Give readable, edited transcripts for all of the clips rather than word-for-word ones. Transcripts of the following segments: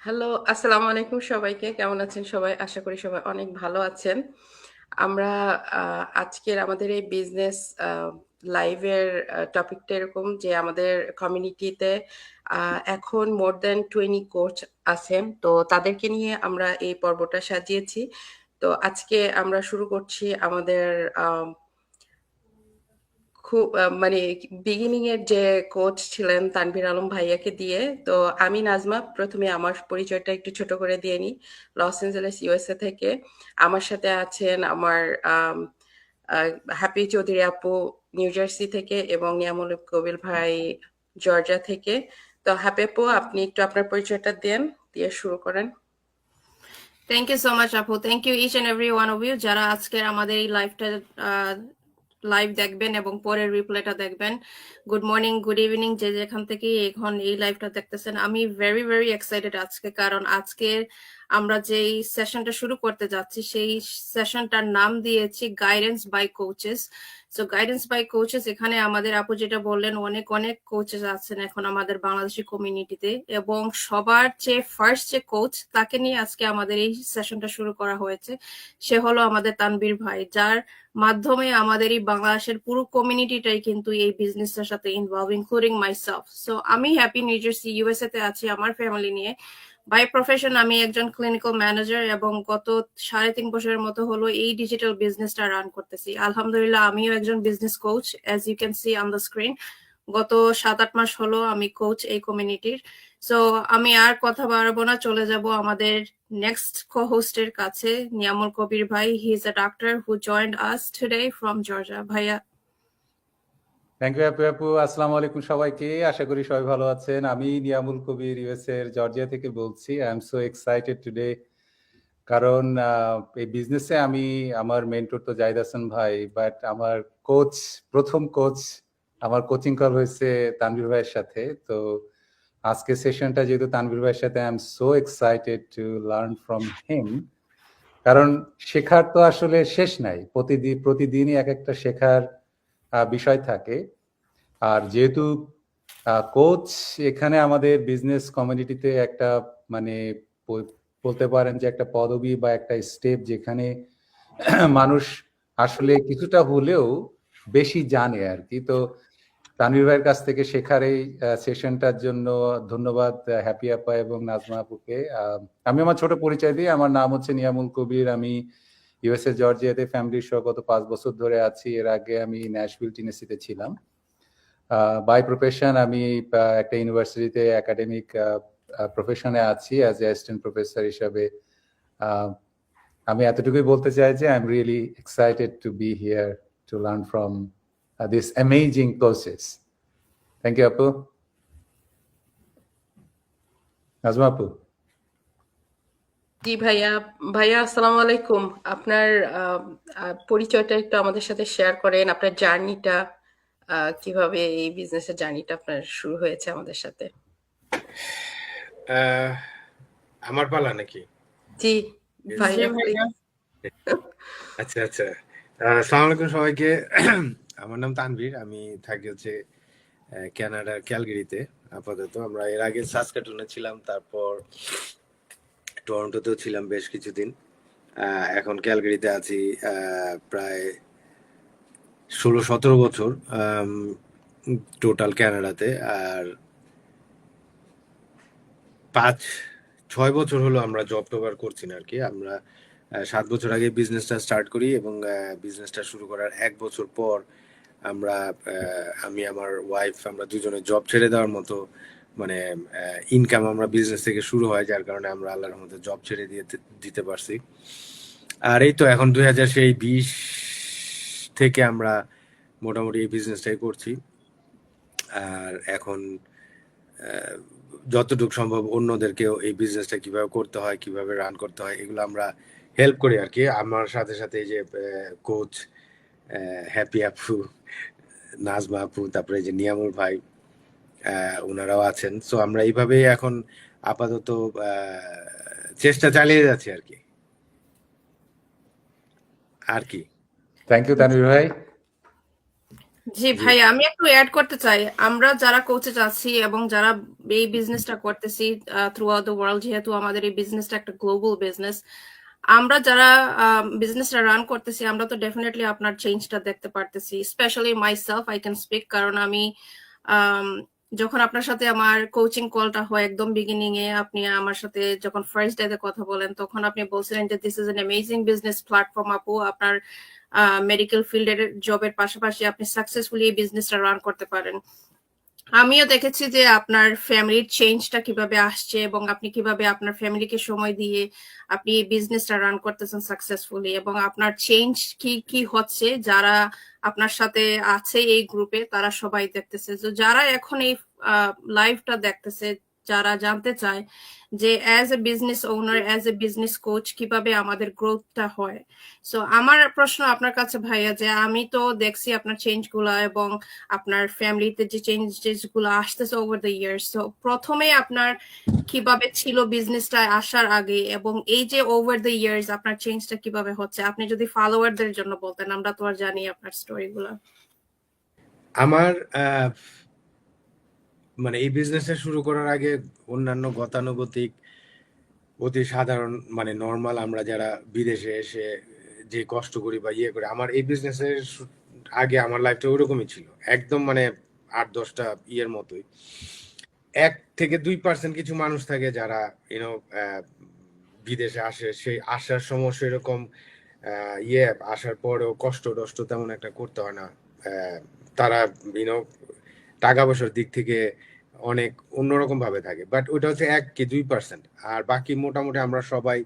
Hello, আসসালামু আলাইকুম সবাইকে। কেমন আছেন সবাই? আশা করি সবাই অনেক ভালো আছেন। আমরা আজকের আমাদের এই বিজনেস আ লাইভের টপিকটা এরকম যে আমাদের কমিউনিটিতে এখন মোর দ্যান 20 কোচ আছেন। তো তাদেরকে নিয়ে আমরা এই পর্বটা সাজিয়েছি। তো আজকে আমরা শুরু করছি আমাদের আ মানে বিগিনিং এর যে কোচ ছিলেন তানভীর আলম ভাইয়াকে দিয়ে। তো আমি নাজমা। প্রথমে আমার পরিচয়টা একটু ছোট করে দিয়ে নিই। লস এঞ্জেলেস ইউএসএ থেকে। আমার সাথে আছেন আমার আম আ হ্যাপি চৌধুরী আপু নিউ জার্সি থেকে এবং নিয়ামুল কবির ভাই জর্জিয়া থেকে। তো হ্যাপি আপু আপনি একটু আপনার পরিচয়টা দেন, দিয়ে শুরু করেন। থ্যাংক ইউ সো মাচ আপু। Thank you each and every one of you যারা আজকের আমাদের এই লাইভটা লাইভ দেখবেন এবং পরের রিপ্লাইটা দেখবেন। গুড মর্নিং, গুড ইভিনিং, যে যেখান থেকে এখন এই লাইভটা দেখতেছেন। আমি ভেরি ভেরি এক্সাইটেড আজকে, কারণ আজকে আমরা যেই সেশনটা শুরু করতে যাচ্ছি সেই সেশনটার নাম দিয়েছি guidance by coaches. So guidance by coaches, এখানে আমাদের আপু যেটা বললেন, অনেক অনেক কোচেস আছেন এখন আমাদের বাংলাদেশি কমিউনিটিতে, এবং সবার চেয়ে ফার্স্ট যে কোচ তাকে নিয়ে আজকে আমাদের এই সেশনটা শুরু করা হয়েছে। সে হলো আমাদের তানভীর ভাই, যার মাধ্যমে আমাদের এই বাংলাদেশের পুরো কমিউনিটিটাই কিন্তু এই বিজনেসটার সাথে ইনভলভ, ইনক্লুডিং মাইসেলফ। সো আমি হ্যাপি নিউ জার্সি ইউএসএ তে আছি আমার ফ্যামিলি নিয়ে। বাই প্রফেশন আমি একজন ক্লিনিক্যাল ম্যানেজার এবং গত 3.5 বছরের মতো হলো এই ডিজিটাল বিজনেসটা রান করতেছি। আলহামদুলিল্লাহ আমিও একজন business coach, as you can see on the screen. গত 7-8 মাস হলো আমি কোচ এই কমিউনিটির। সো আমি আর কথা বাড়াবো না, চলে যাব আমাদের নেক্সট কো-হোস্টের কাছে, নিয়ামুল কবির ভাই। He is a doctor who joined us today from Georgia. ভাইয়া। থ্যাংক ইউ আপু। আসসালামু আলাইকুম সবাইকে, আশা করি সবাই ভালো আছেন। আমি নিয়ামুল কবির ইউএসএ এর জর্জিয়া থেকে বলছি। I am so excited today, কারণ এই বিজনেসে আমি আমার মেন্টর তো জাহিদ হাসান ভাই, বাট আমার কোচ, প্রথম কোচ আমার কোচিং কল হয়েছে তানভীর ভাইয়ের সাথে। তো আজকে সেশনটা যেহেতু তানভীর ভাইয়ের সাথে, I am so excited to learn from him. কারণ শেখার তো আসলে শেষ নাই, প্রতিদিনই এক একটা শেখার বিষয় থাকে। আর যেহেতু কোচ এখানে আমাদের বিজনেস কমিউনিটিতে একটা মানে বলতে পারেন যে একটা পদবি বা একটা স্টেপ, যেখানে মানুষ আসলে কিছুটা হলেও বেশি জানে আর কি। তো তানভীর ভাইয়ের কাছ থেকে শেখার এই সেশনটার জন্য ধন্যবাদ হ্যাপি আপা এবং নাজমা আপুকে। আমি আমার ছোট পরিচয় দিই, আমার নাম হচ্ছে নিয়ামুল কবির। আমি ইউএসএ জর্জিয়াতে ফ্যামিলির সহ গত 5 বছর ধরে আছি। এর আগে আমি ন্যাশভিল টেনেসিতে ছিলাম। বাই প্রফেশন আমি একটা ইউনিভার্সিটিতে একাডেমিক প্রফেশনে আছি অ্যাজ এ অ্যাসিস্ট্যান্ট প্রফেসর হিসাবে। আমি এতটুকুই বলতে চাই যে I am really excited to be here to learn from this amazing courses. Thank you আপু। নাজমা আপু। জি ভাইয়া। ভাইয়া আসসালামু আলাইকুম। আপনার পরিচয়টা একটু আমাদের সাথে শেয়ার করেন, আপনার জার্নিটা, কিভাবে এই বিজনেসের জার্নিটা আপনার শুরু হয়েছে আমাদের সাথে। আহ, আমার পালা নাকি? জি জি ভাইয়া প্লিজ। ভাইয়া। আচ্ছা আচ্ছা। আসসালামু আলাইকুম সবাইকে। আমার নাম তানভীর, আমি থাকি হচ্ছে কানাডার ক্যালগেরিতে। আপাতত আমরা এর আগে সাসকাটুনে ছিলাম, তারপর টরন্টোতেও ছিলাম বেশ কিছুদিন। এখন ক্যালগেরিতে আছি প্রায় 16-17 বছর টোটাল কানাডাতে। আর 5-6 বছর হলো আমরা জব টব আর করছি না আর কি। আমরা 7 বছর আগে বিজনেসটা স্টার্ট করি এবং বিজনেসটা শুরু করার 1 বছর পর আমরা আমি আমার ওয়াইফ আমরা দুজনে জব ছেড়ে দেওয়ার মতো মানে ইনকাম আমরা বিজনেস থেকে শুরু হয়, যার কারণে আমরা আল্লাহর মধ্যে জব ছেড়ে দিতে পারছি। আর এই তো এখন 2020 থেকে আমরা মোটামুটি এই বিজনেসটাই করছি। আর এখন যতটুকু সম্ভব অন্যদেরকেও এই বিজনেসটা কিভাবে করতে হয়, কিভাবে রান করতে হয়, এগুলো আমরা হেল্প করি আর কি। আমার সাথে সাথে এই যে কোচ হ্যাপি আপু, নাজমা আপু, তারপরে এই যে নিয়ামুল ভাই, ওনারাও আছেন। সো আমরা এইভাবেই এখন আপাতত চেষ্টা চালিয়ে যাচ্ছি আর কি। আর কি। থ্যাংক ইউ তানভীর ভাই। জি জি ভাই, আমি একটু অ্যাড করতে চাই। আমরা যারা কোচে আছি এবং যারা এই বিজনেসটা করতেছি থ্রু আউট দ্য ওয়ার্ল্ড, যেহেতু আমাদের এই বিজনেসটা একটা গ্লোবাল বিজনেস, আমরা যারা বিজনেসটা রান করতেছি, আমরা তো ডেফিনেটলি আপনার চেঞ্জটা দেখতে পারতেছি। Specially myself I can speak, কারণ আমি আম, যখন আপনার সাথে আমার কোচিং কলটা হয় একদম বিগিনিং এ, আপনি আমার সাথে যখন ফার্স্ট ডে তে কথা বলেন, তখন আপনি বলছিলেন যে this is an amazing business platform আপু, আপনার মেডিকেল ফিল্ডের জবের পাশাপাশি আপনি সাকসেসফুলি এই বিজনেসটা রান করতে পারেন। আমিও দেখেছি যে আপনার ফ্যামিলির চেঞ্জটা কিভাবে আসছে এবং আপনি কিভাবে আপনার ফ্যামিলিকে সময় দিয়ে আপনি বিজনেসটা রান করতেছেন সাকসেসফুলি, এবং আপনার চেঞ্জ কি কি হচ্ছে যারা আপনার সাথে আছে এই গ্রুপে তারা সবাই দেখতেছে। তো যারা এখন এই লাইভটা দেখতেছে, যারা জানতে চায় যে as a business owner, as a business coach কিভাবে আমাদের গ্রোথটা হয়, সো আমার প্রশ্ন আপনার কাছে ভাইয়া, যে আমি তো দেখছি আপনার চেঞ্জ গুলা এবং আপনার ফ্যামিলিতে যে চেঞ্জেস গুলো আসতেছে ওভার দ্য ইয়ার্স, তো প্রথমে আপনার কিভাবে ছিল বিজনেসটা আসার আগে, এবং এই যে ওভার দ্য ইয়ার্স আপনার চেঞ্জটা কিভাবে হচ্ছে, আপনি যদি ফলোয়ারদের জন্য বলতেন, আমরা তো আর জানি আপনার স্টোরি গুলা। আমার মানে এই বিজনেসটা শুরু করার আগে অন্যান্য গতানুগতিক অতি সাধারণ মানে নর্মাল আমরা যারা বিদেশে এসে যে কষ্ট করি বা ইয়ে করি, আমার এই বিজনেসের আগে আমার লাইফটা ওরকমই ছিল, একদম মানে 8-10টা ইয়ের মতোই। 1-2% কিছু মানুষ থাকে যারা ইউনো বিদেশে আসে, সেই আসার সময় সেরকম ইয়ে আসার পরেও কষ্ট টষ্ট তেমন একটা করতে হয় না। তারা ইউনো টাকা পয়সার দিক থেকে অনেক অন্যরকম ভাবে থাকে, বাট ওটা হচ্ছে 1-2%। আর বাকি মোটামুটি আমরা সবাই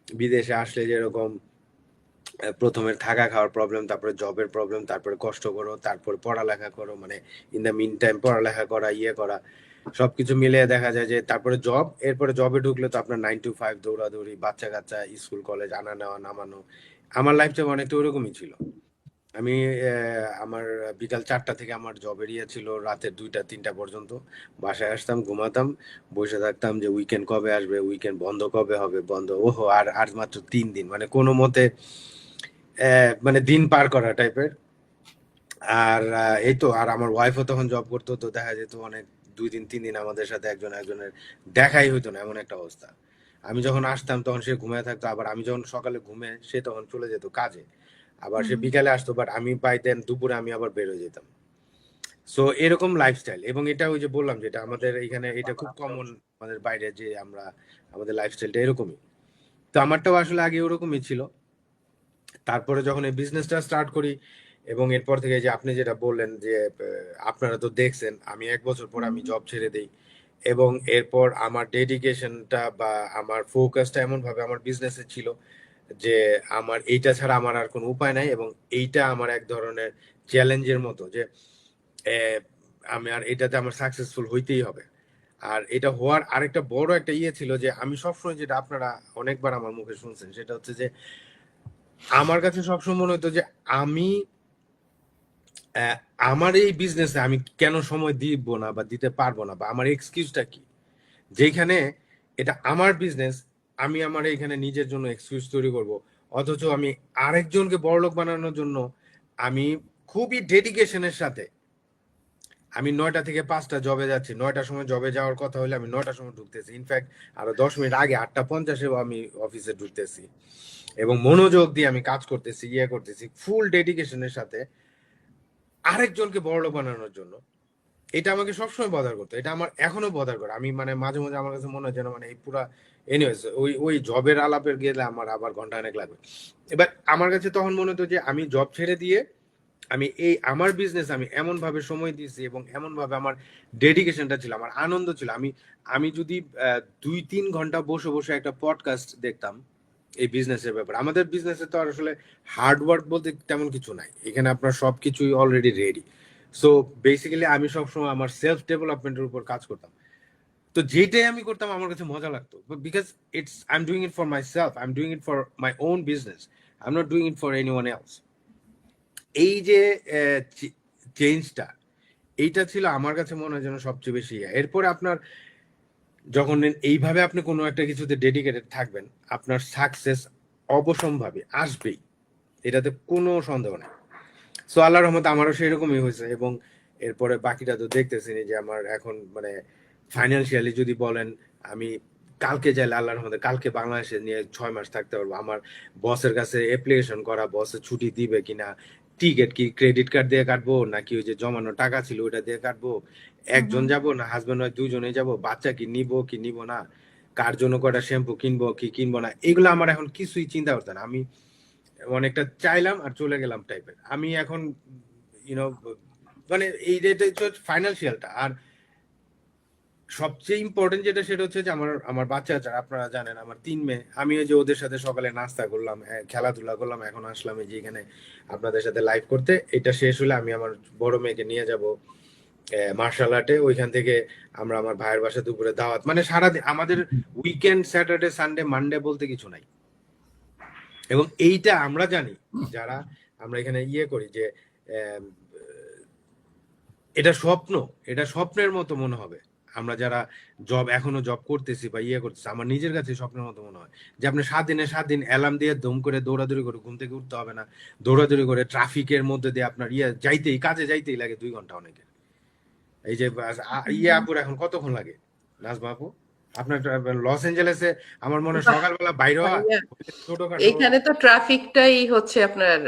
বিদেশে আসলে যেরকম প্রথমে থাকা খাওয়ার প্রবলেম, তারপরে জবের প্রবলেম, তারপরে কষ্ট করো, তারপরে পড়ালেখা করো, মানে ইন দ্য মিন টাইম পড়ালেখা করা, ইয়ে করা, সবকিছু মিলিয়ে দেখা যায় যে তারপরে জব, এরপরে জবে ঢুকলে তো আপনার 9 to 5 দৌড়াদৌড়ি, বাচ্চা কাচ্চা, স্কুল কলেজ আনা নেওয়া নামানো। আমার লাইফটা অনেকটা ওরকমই ছিল। আমি আমার বিকাল 4টা থেকে আমার জবের ইয়ে ছিল রাতের 2টা-3টা পর্যন্ত। বাসায় আসতাম, ঘুমাতাম, বসে থাকতাম যে উইকেন্ড কবে আসবে, উইকেন্ড বন্ধ কবে হবে, বন্ধ, ওহো আর আর মাত্র 3 দিন, মানে কোনো মতে মানে দিন পার করা টাইপের। আর এই তো, আর আমার ওয়াইফও তখন জব করতো, তো দেখা যেত অনেক 2 দিন 3 দিন আমাদের সাথে একজনের দেখাই হইতো না, এমন একটা অবস্থা। আমি যখন আসতাম তখন সে ঘুমায় থাকতো, আবার আমি যখন সকালে ঘুমে সে তখন চলে যেত কাজে, আবার সে বিকালে আসতো, বাট আমি বাই দেন দুপুরে আমি আবার বের হয়ে যেতাম। সো এরকম লাইফস্টাইল, এবং এটা ওই যে বললাম যেটা আমাদের এখানে এটা খুব কমন আমাদের বাইরে, যে আমরা আমাদের লাইফস্টাইলটা এরকমই। তো আমারটাও আসলে আগে ওরকমই ছিল। তারপরে যখন এই বিজনেসটা স্টার্ট করি, এবং এরপর থেকে যে আপনি যেটা বললেন যে আপনারা তো দেখছেন আমি 1 বছর পর আমি জব ছেড়ে দেই, এবং এরপর আমার ডেডিকেশনটা বা আমার ফোকাসটা এমন ভাবে আমার বিজনেসে ছিল যে আমার এইটা ছাড়া আমার আর কোনো উপায় নাই, এবং এইটা আমার এক ধরনের চ্যালেঞ্জের মতো যে আমি আর এটাতে আমার সাকসেসফুল হইতেই হবে। আর এটা হওয়ার আরেকটা বড় একটা ইয়ে ছিল যে আমি সবসময়, যেটা আপনারা অনেকবার আমার মুখে শুনছেন, সেটা হচ্ছে যে আমার কাছে সবসময় মনে হতো যে আমি আমার এই বিজনেসে আমি কেন সময় দিব না বা দিতে পারবো না, বা আমার এক্সকিউজটা কি, যেখানে এটা আমার বিজনেস, আমি আমার এখানে নিজের জন্য এক্সকিউজ তৈরি করব, অথচ আমি আরেকজনকে বড়লোক বানানোর জন্য আমি খুবই ডেডিকেশনের সাথে আমি 9টা থেকে 5টা জবে যাচ্ছি, 9টার সময় জবে যাওয়ার কথা হলে আমি 9টার সময় ঢুকতেছি, ইনফ্যাক্ট আরো 10 মিনিট আগে 8টা 50-এও আমি অফিসে ঢুকতেছি, এবং মনোযোগ দিয়ে আমি কাজ করতেছি, ইয়ে করতেছি ফুল ডেডিকেশনের সাথে আরেকজনকে বড়লোক বানানোর জন্য। এটা আমাকে সবসময় বদার করতো, এটা আমার এখনো বদার করে। আমি মানে মাঝে মাঝে আমার কাছে মনে হয় যেন মানে এই পুরা এনিওয়েজ ওই ওই জবের আলাপের গেলে আমার আবার ঘন্টা অনেক লাগবে। এবার আমার কাছে তখন মনে হতো যে আমি জব ছেড়ে দিয়ে আমি এই আমার বিজনেস আমি এমন ভাবে সময় দিয়েছি, এবং এমন ভাবে আমার ডেডিকেশনটা ছিল, আমার আনন্দ ছিল। আমি যদি 2-3 ঘন্টা বসে বসে একটা পডকাস্ট দেখতাম এই বিজনেসের ব্যাপারে, আমাদের বিজনেসে তো আর আসলে হার্ড ওয়ার্ক বলতে তেমন কিছু নাই, এখানে আপনার সবকিছুই অলরেডি রেডি। সো বেসিক্যালি আমি সবসময় আমার সেলফ ডেভেলপমেন্টের উপর কাজ করতাম। তো যেটাই আমি করতাম আমার কাছে মজা লাগতো, because it's I am doing it for my self, I am doing it for my own business, I am not doing it for anyone else. এই যে চেঞ্জটা, এইটা ছিল আমার কাছে মনে হয় যেন সবচেয়ে বেশি। এরপরে আপনার যখন এইভাবে আপনি কোনো একটা কিছুতে ডেডিকেটেড থাকবেন, আপনার সাকসেস অবশ্যম্ভাবী আসবেই, এটাতে কোনো সন্দেহ নেই। সো আল্লাহর রহমতে আমারও সেরকমই হয়েছে, এবং এরপরে বাকিটা তো দেখতেছি যে আমার এখন মানে ফাইন্যান্সিয়ালি যদি বলেন, আমি কালকে চাইলে আল্লাহর রহমতে কালকে বাংলাদেশে নিয়ে 6 মাস থাকতে পারবো। আমার বসের কাছে অ্যাপ্লিকেশন করা, বসের ছুটি দিবে কিনা, টিকিট কি ক্রেডিট কার্ড দিয়ে কাটবো নাকি ওই যে জমানো টাকা ছিল ওইটা দিয়ে কাটবো, একজন যাব না হাজবেন্ড ওয়াইফ দুজনেই যাব, বাচ্চা কি নিব কি নিব না, কার জন্য কয়টা শ্যাম্পু কিনবো কি কিনবো না, এগুলো আমার এখন কিছুই চিন্তা করতে না। আমি অনেকটা চাইলাম আর চলে গেলাম টাইপের। আমি এখন ইউনো মানে এই যেটা ফাইন্যান্সিয়ালটা, আর সবচেয়ে ইম্পর্টেন্ট যেটা সেটা হচ্ছে যে আমার আমার বাচ্চা আছে, আপনারা জানেন আমার 3 মেয়ে। আমি ওই যে ওদের সাথে সকালে নাস্তা করলাম, খেলাধুলা করলাম, এখন আসলাম এই যে এখানে আপনাদের সাথে লাইভ করতে। এটা শেষ হলে আমি আমার বড় মেয়েকে নিয়ে যাব মার্শাল আর্টে, ওইখান থেকে আমরা আমার ভাইয়ের বাসা দুপুরে দাওয়াত, মানে সারাদিন আমাদের উইকেন্ড স্যাটারডে সানডে মানডে বলতে কিছু নাই। এবং এইটা আমরা জানি যারা আমরা এখানে করি যে আহ, এটা স্বপ্ন, এটা স্বপ্নের মতো মনে হবে। আমরা যারা এখনো জব করতেছি বা করতেছি, আমার নিজের কাছে স্বপ্নের মতো মনে হয় যে আপনি 7 দিন অ্যালার্ম দিয়ে দম করে দৌড়াদৌড়ি করে ঘুম থেকে উঠতে হবে না, দৌড়াদৌড়ি করে ট্রাফিকের মধ্যে দিয়ে আপনার কাজে যাইতেই লাগে 2 ঘন্টা অনেকের। এই যে আপুর এখন কতক্ষণ লাগে নাজমা আপু আপনার লস এঞ্জেলেসে? আমার মনে হয় বাহ সকালবেলা বাইরে হওয়া ভাইয়া, ছোটখাটো এখানে তো ট্রাফিকটাই হচ্ছে আপনার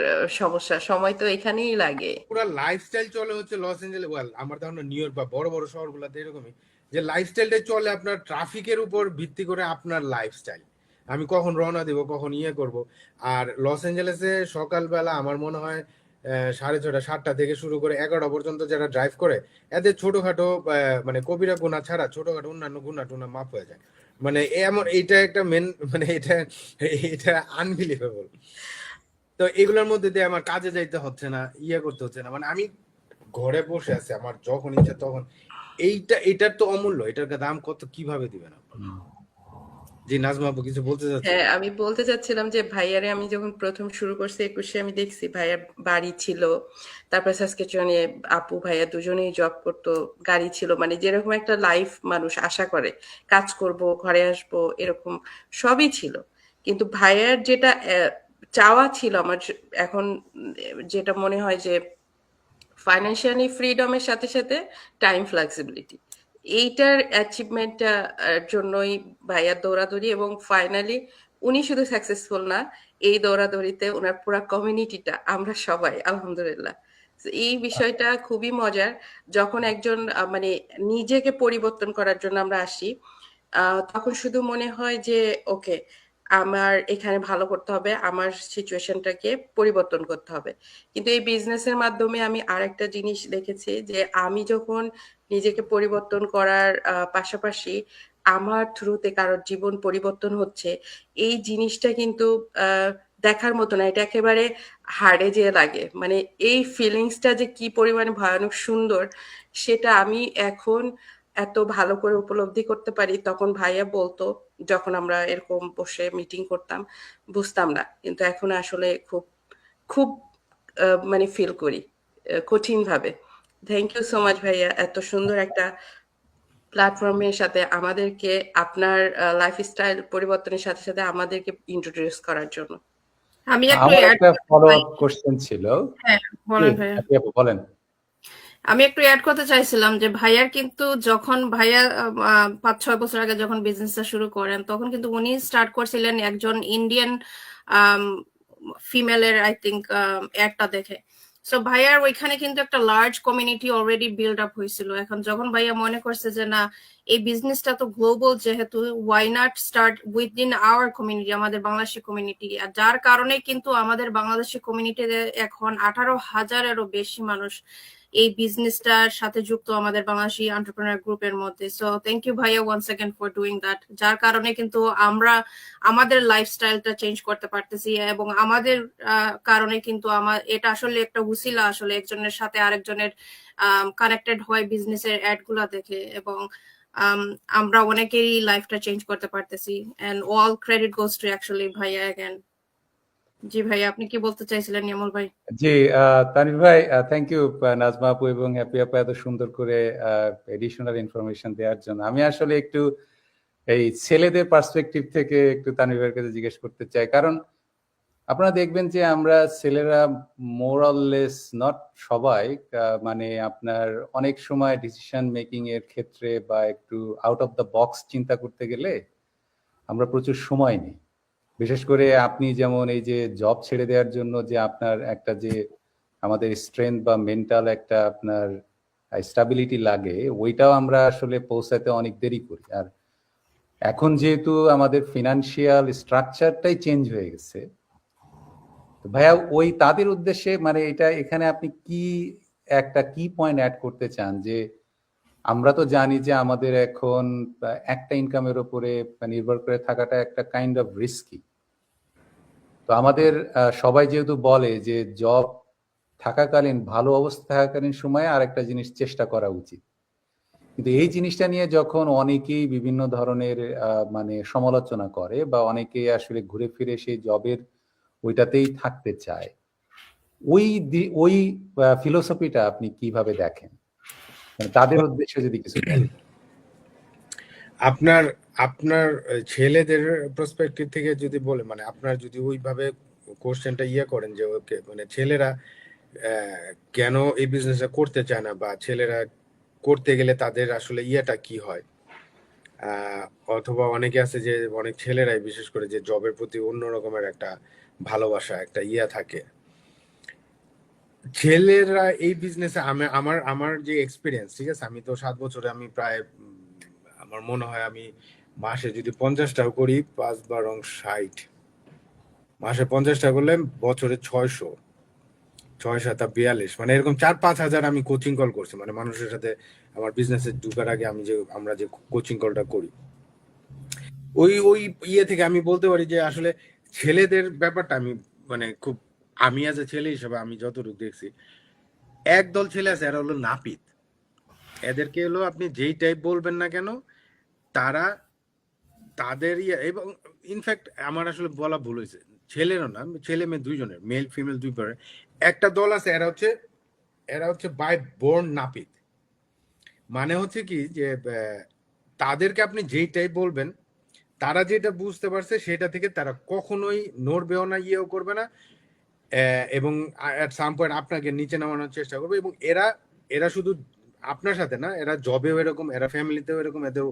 সমস্যা, সময় তো এখানেই লাগে। পুরো লাইফস্টাইল চলে হচ্ছে লস এঞ্জেলেস, আমার ধারণা নিউ ইয়র্ক বা বড় বড় শহরগুলোতে এরকমই, যে লাইফস্টাইলটাই চলে আপনার ট্রাফিকের উপর ভিত্তি করে আপনার লাইফস্টাইল, আমি কখন রওনা দিব কখন করব। আর লস এঞ্জেলেসে সকালবেলা আমার মনে হয় 6:30 7টা থেকে শুরু করে 11টা পর্যন্ত যারা ড্রাইভ করে, এদের ছোটখাটো মানে কবিরা গুনাহ ছাড়া ছোটখাটো অন্যান্য গুনাহ টুনা মাফ হয়ে যায়। মানে এমন এইটা একটা মেন, মানে এটা এটা আনবিলিভেবল। তো এগুলোর মধ্যে দিয়ে আমার কাজে যাইতে হচ্ছে না, করতে হচ্ছে না, মানে আমি ঘরে বসে আছি, আমার যখন ইচ্ছা তখন। এটার তো অমূল্য, এটার দাম কত কিভাবে দিবেন আপনারা? জি নাজমা আপু কিছু বলতে চাচ্ছেন? হ্যাঁ, আমি বলতে চাচ্ছিলাম যে ভাইয়ারে আমি যখন প্রথম শুরু করছি 21-এ, আমি দেখছি ভাইয়ার বাড়ি ছিল, তারপর সাসকেচুয়ানে আপু ভাইয়া দুজনেই জব করতো, গাড়ি ছিল, মানে যেরকম একটা লাইফ মানুষ আশা করে, কাজ করব ঘরে আসব এরকম সবই ছিল। কিন্তু ভাইয়ার যেটা চাওয়া ছিল আমার এখন যেটা মনে হয় যে ফাইন্যান্সিয়ালি ফ্রিডমের সাথে সাথে টাইম ফ্লেক্সিবিলিটি, এইটার অ্যাচিভমেন্টটা জন্যই ভাইয়ার দৌড়াদৌড়ি, এবং ফাইনালি উনি শুধু সাকসেসফুল না, এই দৌড়াদৌড়িতে ওনার পুরা কমিউনিটিটা, আমরা সবাই আলহামদুলিল্লাহ। তো এই বিষয়টা খুবই মজার, যখন একজন মানে নিজেকে পরিবর্তন করার জন্য আমরা আসি, তখন শুধু মনে হয় যে ওকে, আমার এখানে ভালো করতে হবে, আমার সিচুয়েশনটাকে পরিবর্তন করতে হবে। কিন্তু এই বিজনেসের মাধ্যমে আমি আরেকটা জিনিস দেখেছি যে আমি যখন নিজেকে পরিবর্তন করার পাশাপাশি আমার থ্রুতে কারোর জীবন পরিবর্তন হচ্ছে, এই জিনিসটা কিন্তু দেখার মতো না, এটা একেবারে হাড়ে যেয়ে লাগে। মানে এই ফিলিংসটা যে কি পরিমাণে ভয়ানক সুন্দর, সেটা আমি এখন এত ভালো করে উপলব্ধি করতে পারি। তখন ভাইয়া বলতো, যখন আমরা এরকম বসে মিটিং করতাম, বুঝতাম না, কিন্তু এখন আসলে খুব খুব মানে ফিল করি কঠিন ভাবে। থ্যাংক ইউ সো মাচ ভাইয়া, এত সুন্দর একটা প্ল্যাটফর্মের সাথে আমাদেরকে, আপনার লাইফস্টাইল পরিবর্তনের সাথে সাথে আমাদেরকে ইন্ট্রোডিউস করার জন্য। আমি একটু আমার অ্যাড একটা ফলো ভাই, আপ কোশ্চেন ছিল। হ্যাঁ বলেন ভাইয়া। আপনি আপু বলেন। আমি একটু অ্যাড করতে চাইছিলাম যে ভাইয়ার কিন্তু যখন ভাইয়া 5-6 বছর আগে যখন বিজনেসটা শুরু করেন, তখন কিন্তু উনি স্টার্ট করছিলেন একজন ইন্ডিয়ান ফিমেলের আই থিঙ্ক অ্যাডটা দেখে। সো ভাইয়ার ওইখানে কিন্তু একটা large community already build up হয়েছিল। এখন যখন ভাইয়া মনে করছে যে না, এই বিজনেসটা তো গ্লোবাল যেহেতু, why not start within our community, আমাদের বাংলাদেশি কমিউনিটি। আর যার কারণে কিন্তু আমাদের বাংলাদেশি কমিউনিটিতে এখন 18,000-এরও বেশি মানুষ এই বিজনেসটার সাথে যুক্ত আমাদের বাংলাদেশি এন্টারপ্রেনার গ্রুপের মধ্যে। সো থ্যাংক ইউ ভাইয়া one second for doing that, যার কারণে কিন্তু আমরা আমাদের লাইফস্টাইলটা চেঞ্জ করতে পারতেছি, এবং আমাদের কারণে কিন্তু এটা আসলে একটা উসিলা, আসলে একজনের সাথে আরেকজনের কানেক্টেড হয় বিজনেসের অ্যাড গুলা দেখে, এবং আমরা অনেকেরই লাইফটা চেঞ্জ করতে পারতেছি। And all credit goes to actually ভাইয়া অ্যাগেন। জি ভাইয়া, আপনি কি বলতে চাইছিলেন নিয়ামুল ভাই? জি তানভীর ভাই, থ্যাংক ইউ নাজমা আপু এবং হ্যাপি আপু এত সুন্দর করে এডিশনাল ইনফরমেশন দেওয়ার জন্য। আমি আসলে একটু এই ছেলেদের পার্সপেক্টিভ থেকে একটু তানভীর ভাইয়ের কাছে জিজ্ঞেস করতে চাই, কারণ আপনারা দেখবেন যে আমরা ছেলেরা মোর অর লেস, নট সবাই, মানে আপনার অনেক সময় ডিসিশন মেকিং এর ক্ষেত্রে বা একটু আউট অফ দ্য বক্স চিন্তা করতে গেলে আমরা প্রচুর সময় নিই। বিশেষ করে আপনি যেমন এই যে জব ছেড়ে দেওয়ার জন্য যে আপনার একটা যে আমাদের স্ট্রেংথ বা মেন্টাল একটা আপনার স্টাবিলিটি লাগে, ওইটাও আমরা আসলে পৌঁছাতে অনেক দেরি করি। আর এখন যেহেতু আমাদের ফিনান্সিয়াল স্ট্রাকচারটাই চেঞ্জ হয়ে গেছে, তো ভাইয়া ওই তাদের উদ্দেশ্যে মানে এটা এখানে আপনি কি পয়েন্ট অ্যাড করতে চান যে আমরা তো জানি যে আমাদের এখন একটা ইনকামের উপরে নির্ভর করে থাকাটা একটা কাইন্ড অফ রিস্কি। তো আমাদের সবাই যেহেতু বলে যে জব থাকাকালীন, ভালো অবস্থা থাকাকালীন সময়ে আরেকটা জিনিস চেষ্টা করা উচিত, কিন্তু এই জিনিসটা নিয়ে যখন অনেকেই বিভিন্ন ধরনের মানে সমালোচনা করে বা অনেকেই আসলে ঘুরে ফিরে সেই জবের ওইটাতেই থাকতে চায়, ওই ফিলোসফিটা আপনি কিভাবে দেখেন, মানে তাদের উদ্দেশ্যে যদি কিছু বলেন। আপনার আপনার ছেলেদের পার্সপেক্টিভ থেকে যদি বলে, মানে আপনার যদি ওইভাবে কোশ্চেনটা করেন যে ওকে মানে ছেলেরা কেন এই বিজনেসটা করতে চায় না, বা ছেলেরা করতে গেলে তাদের আসলে কি হয়, অথবা অনেকে আছে যে অনেক ছেলেরাই বিশেষ করে যে জবের প্রতি অন্য রকমের একটা ভালোবাসা, একটা থাকে। ছেলেরা এই বিজনেসে আমার আমার যে এক্সপিরিয়েন্স, ঠিক আছে, আমি তো 7 বছরে আমি প্রায় আমার মনে হয় আমি মাসে যদি 50 টাকা করি, 5 বারং 60, মাসে 50 টাকা করলে বছরে 600, 6-7-42, মানে এরকম 4-5 হাজার আমি কোচিং কল করছি, মানে মানুষের সাথে আমার বিজনেসে ঢুকার আগে আমরা যে কোচিং কলটা করি, ওই ওই থেকে আমি বলতে পারি যে আসলে ছেলেদের ব্যাপারটা আমি মানে খুব, আমি আজ ছেলে হিসেবে আমি যতটুকু দেখছি, একদল ছেলে আছে এরা হলো নাপিত। এদেরকে হলো আপনি যেই টাইপ বলবেন না কেন, তারা তাদের এবং ইনফ্যাক্ট আমার আসলে বলা ভুল হয়েছে, ছেলেরও না, ছেলে মেয়ে দুইজনের, মেল ফিমেল দুই পারে একটা দল আছে, এরা হচ্ছে বাই বর্ন নাপিত। মানে হচ্ছে কি যে তাদেরকে আপনি যেই টাইপ বলবেন, তারা যেটা বুঝতে পারছে সেটা থেকে তারা কখনোই নড়বেও না, করবে না, এবং এট সাম পয়েন্ট আপনাকে নিচে নামানোর চেষ্টা করবে। এবং এরা শুধু আপনার সাথে না, এরা জবেও এরকম, এরা ফ্যামিলিতেও এরকম, এদের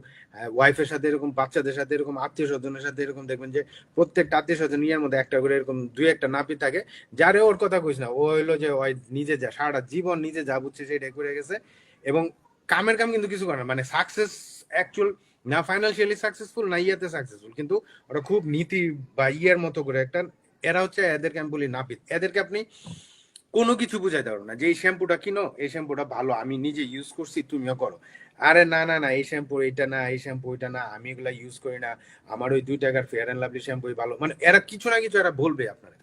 ওয়াইফের সাথে এরকম, বাচ্চাদের সাথে এরকম, আত্মীয় স্বজনের সাথে এরকম। দেখবেন যে প্রত্যেকটা আত্মীয় স্বজন ইয়ের মধ্যে একটা করে এরকম 2-1টা নাপি থাকে, যারে ওর কথা কইস না, ও হইলো যে ওই নিজে যা সারাটা জীবন নিজে যা বুঝছে সেটাই করে গেছে, এবং কামের কাম কিন্তু কিছু করে না, মানে সাকসেস অ্যাকচুয়াল না, ফাইন্যান্সিয়ালি সাকসেসফুল না, সাকসেসফুল, কিন্তু ওরা খুব নীতি বা মতো করে একটা, এরা হচ্ছে, এদেরকে আমি বলি নাপিত। এদেরকে আপনি কোনো কিছু বুঝাইতে পারবো না যে এই শ্যাম্পুটা কিনো, এই শ্যাম্পুটা ভালো, আমি নিজে ইউজ করছি, তুমিও করো। আরে না না না, এই শ্যাম্পু এটা না, এই শ্যাম্পু ওইটা না, আমি এগুলা ইউজ করি না, আমার ওই 2 টাকার ফেয়ার অ্যান্ড লাভলি শ্যাম্পুই ভালো। মানে এরা কিছু না কিছু এরা বলবে আপনারা।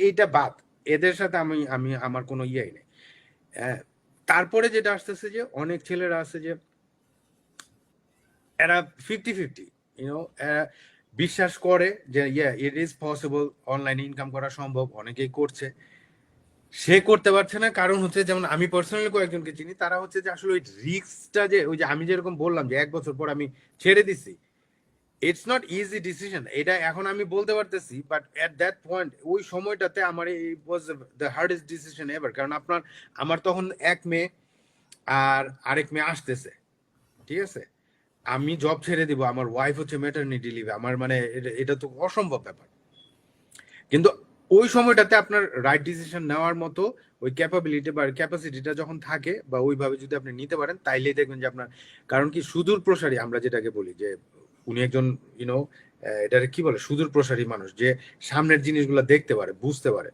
এইটা বাদ, এদের সাথে আমি আমার কোনো নেই। তারপরে যেটা আসতেছে যে অনেক ছেলেরা আছে যে এরা 50-50, বিশ্বাস করে যে ইট ইজ পসিবল, অনলাইনে ইনকাম করা সম্ভব, অনেকেই করছে, সে করতে পারছে না। কারণ হচ্ছে, যেমন আমি পার্সোনালি কয়েকজনকে চিনি, তারা হচ্ছে যে আসলে ওই রিস্কটা, যে ওই যে আমি যেরকম বললাম যে 1 বছর পর আমি ছেড়ে দিছি, ইটস নট ইজি ডিসিশন, এটা এখন আমি বলতে পারতেছি, বাট এট দ্যাট পয়েন্ট, ওই সময়টাতে আমার it was the hardest decision ever. কারণ আমার তখন এক মেয়ে আর আরেক মেয়ে আসতেছে, ঠিক আছে, আমি জব ছেড়ে দিব, আমার ওয়াইফ হচ্ছে ম্যাটারনিটি লিভে, আমার মানে এটা তো অসম্ভব ব্যাপার। কিন্তু ওই সময়টাতে আপনার রাইট ডিসিশন নেওয়ার মতো ওই ক্যাপাবিলিটি বা ক্যাপাসিটিটা যখন থাকে, বা ওইভাবে যদি আপনি নিতে পারেন, তাইলেই দেখবেন যে আপনার, কারণ কি সুদূর প্রসারী, আমরা যেটাকে বলি যে উনি একজন এটার কি বলে, সুদূর প্রসারী মানুষ, যে সামনের জিনিসগুলো দেখতে পারে, বুঝতে পারে,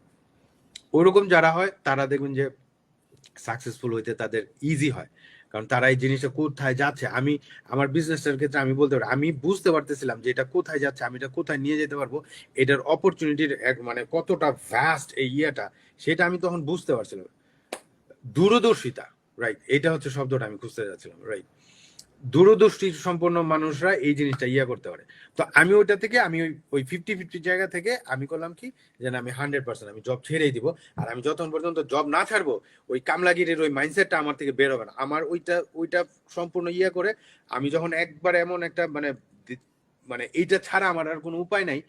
ওইরকম যারা হয় তারা দেখবেন যে সাকসেসফুল হইতে তাদের ইজি হয়। কারণ তারা এই জিনিসটা কোথায় যাচ্ছে, আমার বিজনেসটার ক্ষেত্রে আমি বলতে পারি, আমি বুঝতে পারতেছিলাম যে এটা কোথায় যাচ্ছে, আমি এটা কোথায় নিয়ে যেতে পারবো, এটার অপরচুনিটির মানে কতটা ভ্যাস্ট এই সেটা আমি তখন বুঝতে পারছিলাম। দূরদর্শিতা, রাইট, এটা হচ্ছে শব্দটা আমি খুঁজতে যাচ্ছিলাম, রাইট। দূরদৃষ্টি সম্পন্ন মানুষরা এই জিনিসটা করতে পারে। তো আমি ওইটা থেকে, আমি ওই 50-50 জায়গা থেকে আমি করলাম কি, যে আমি 100% আমি জব ছেড়েই দিব। আর আমি যতক্ষণ পর্যন্ত জব না ছাড়বো, ওই কামলাগিরির ওই মাইন্ডসেটটা আমার থেকে বের হবে না। আমার ওইটা সম্পূর্ণ করে, আমি যখন একবার এমন একটা মানে এইটা ছাড়া আমার আর কোনো উপায় নাই,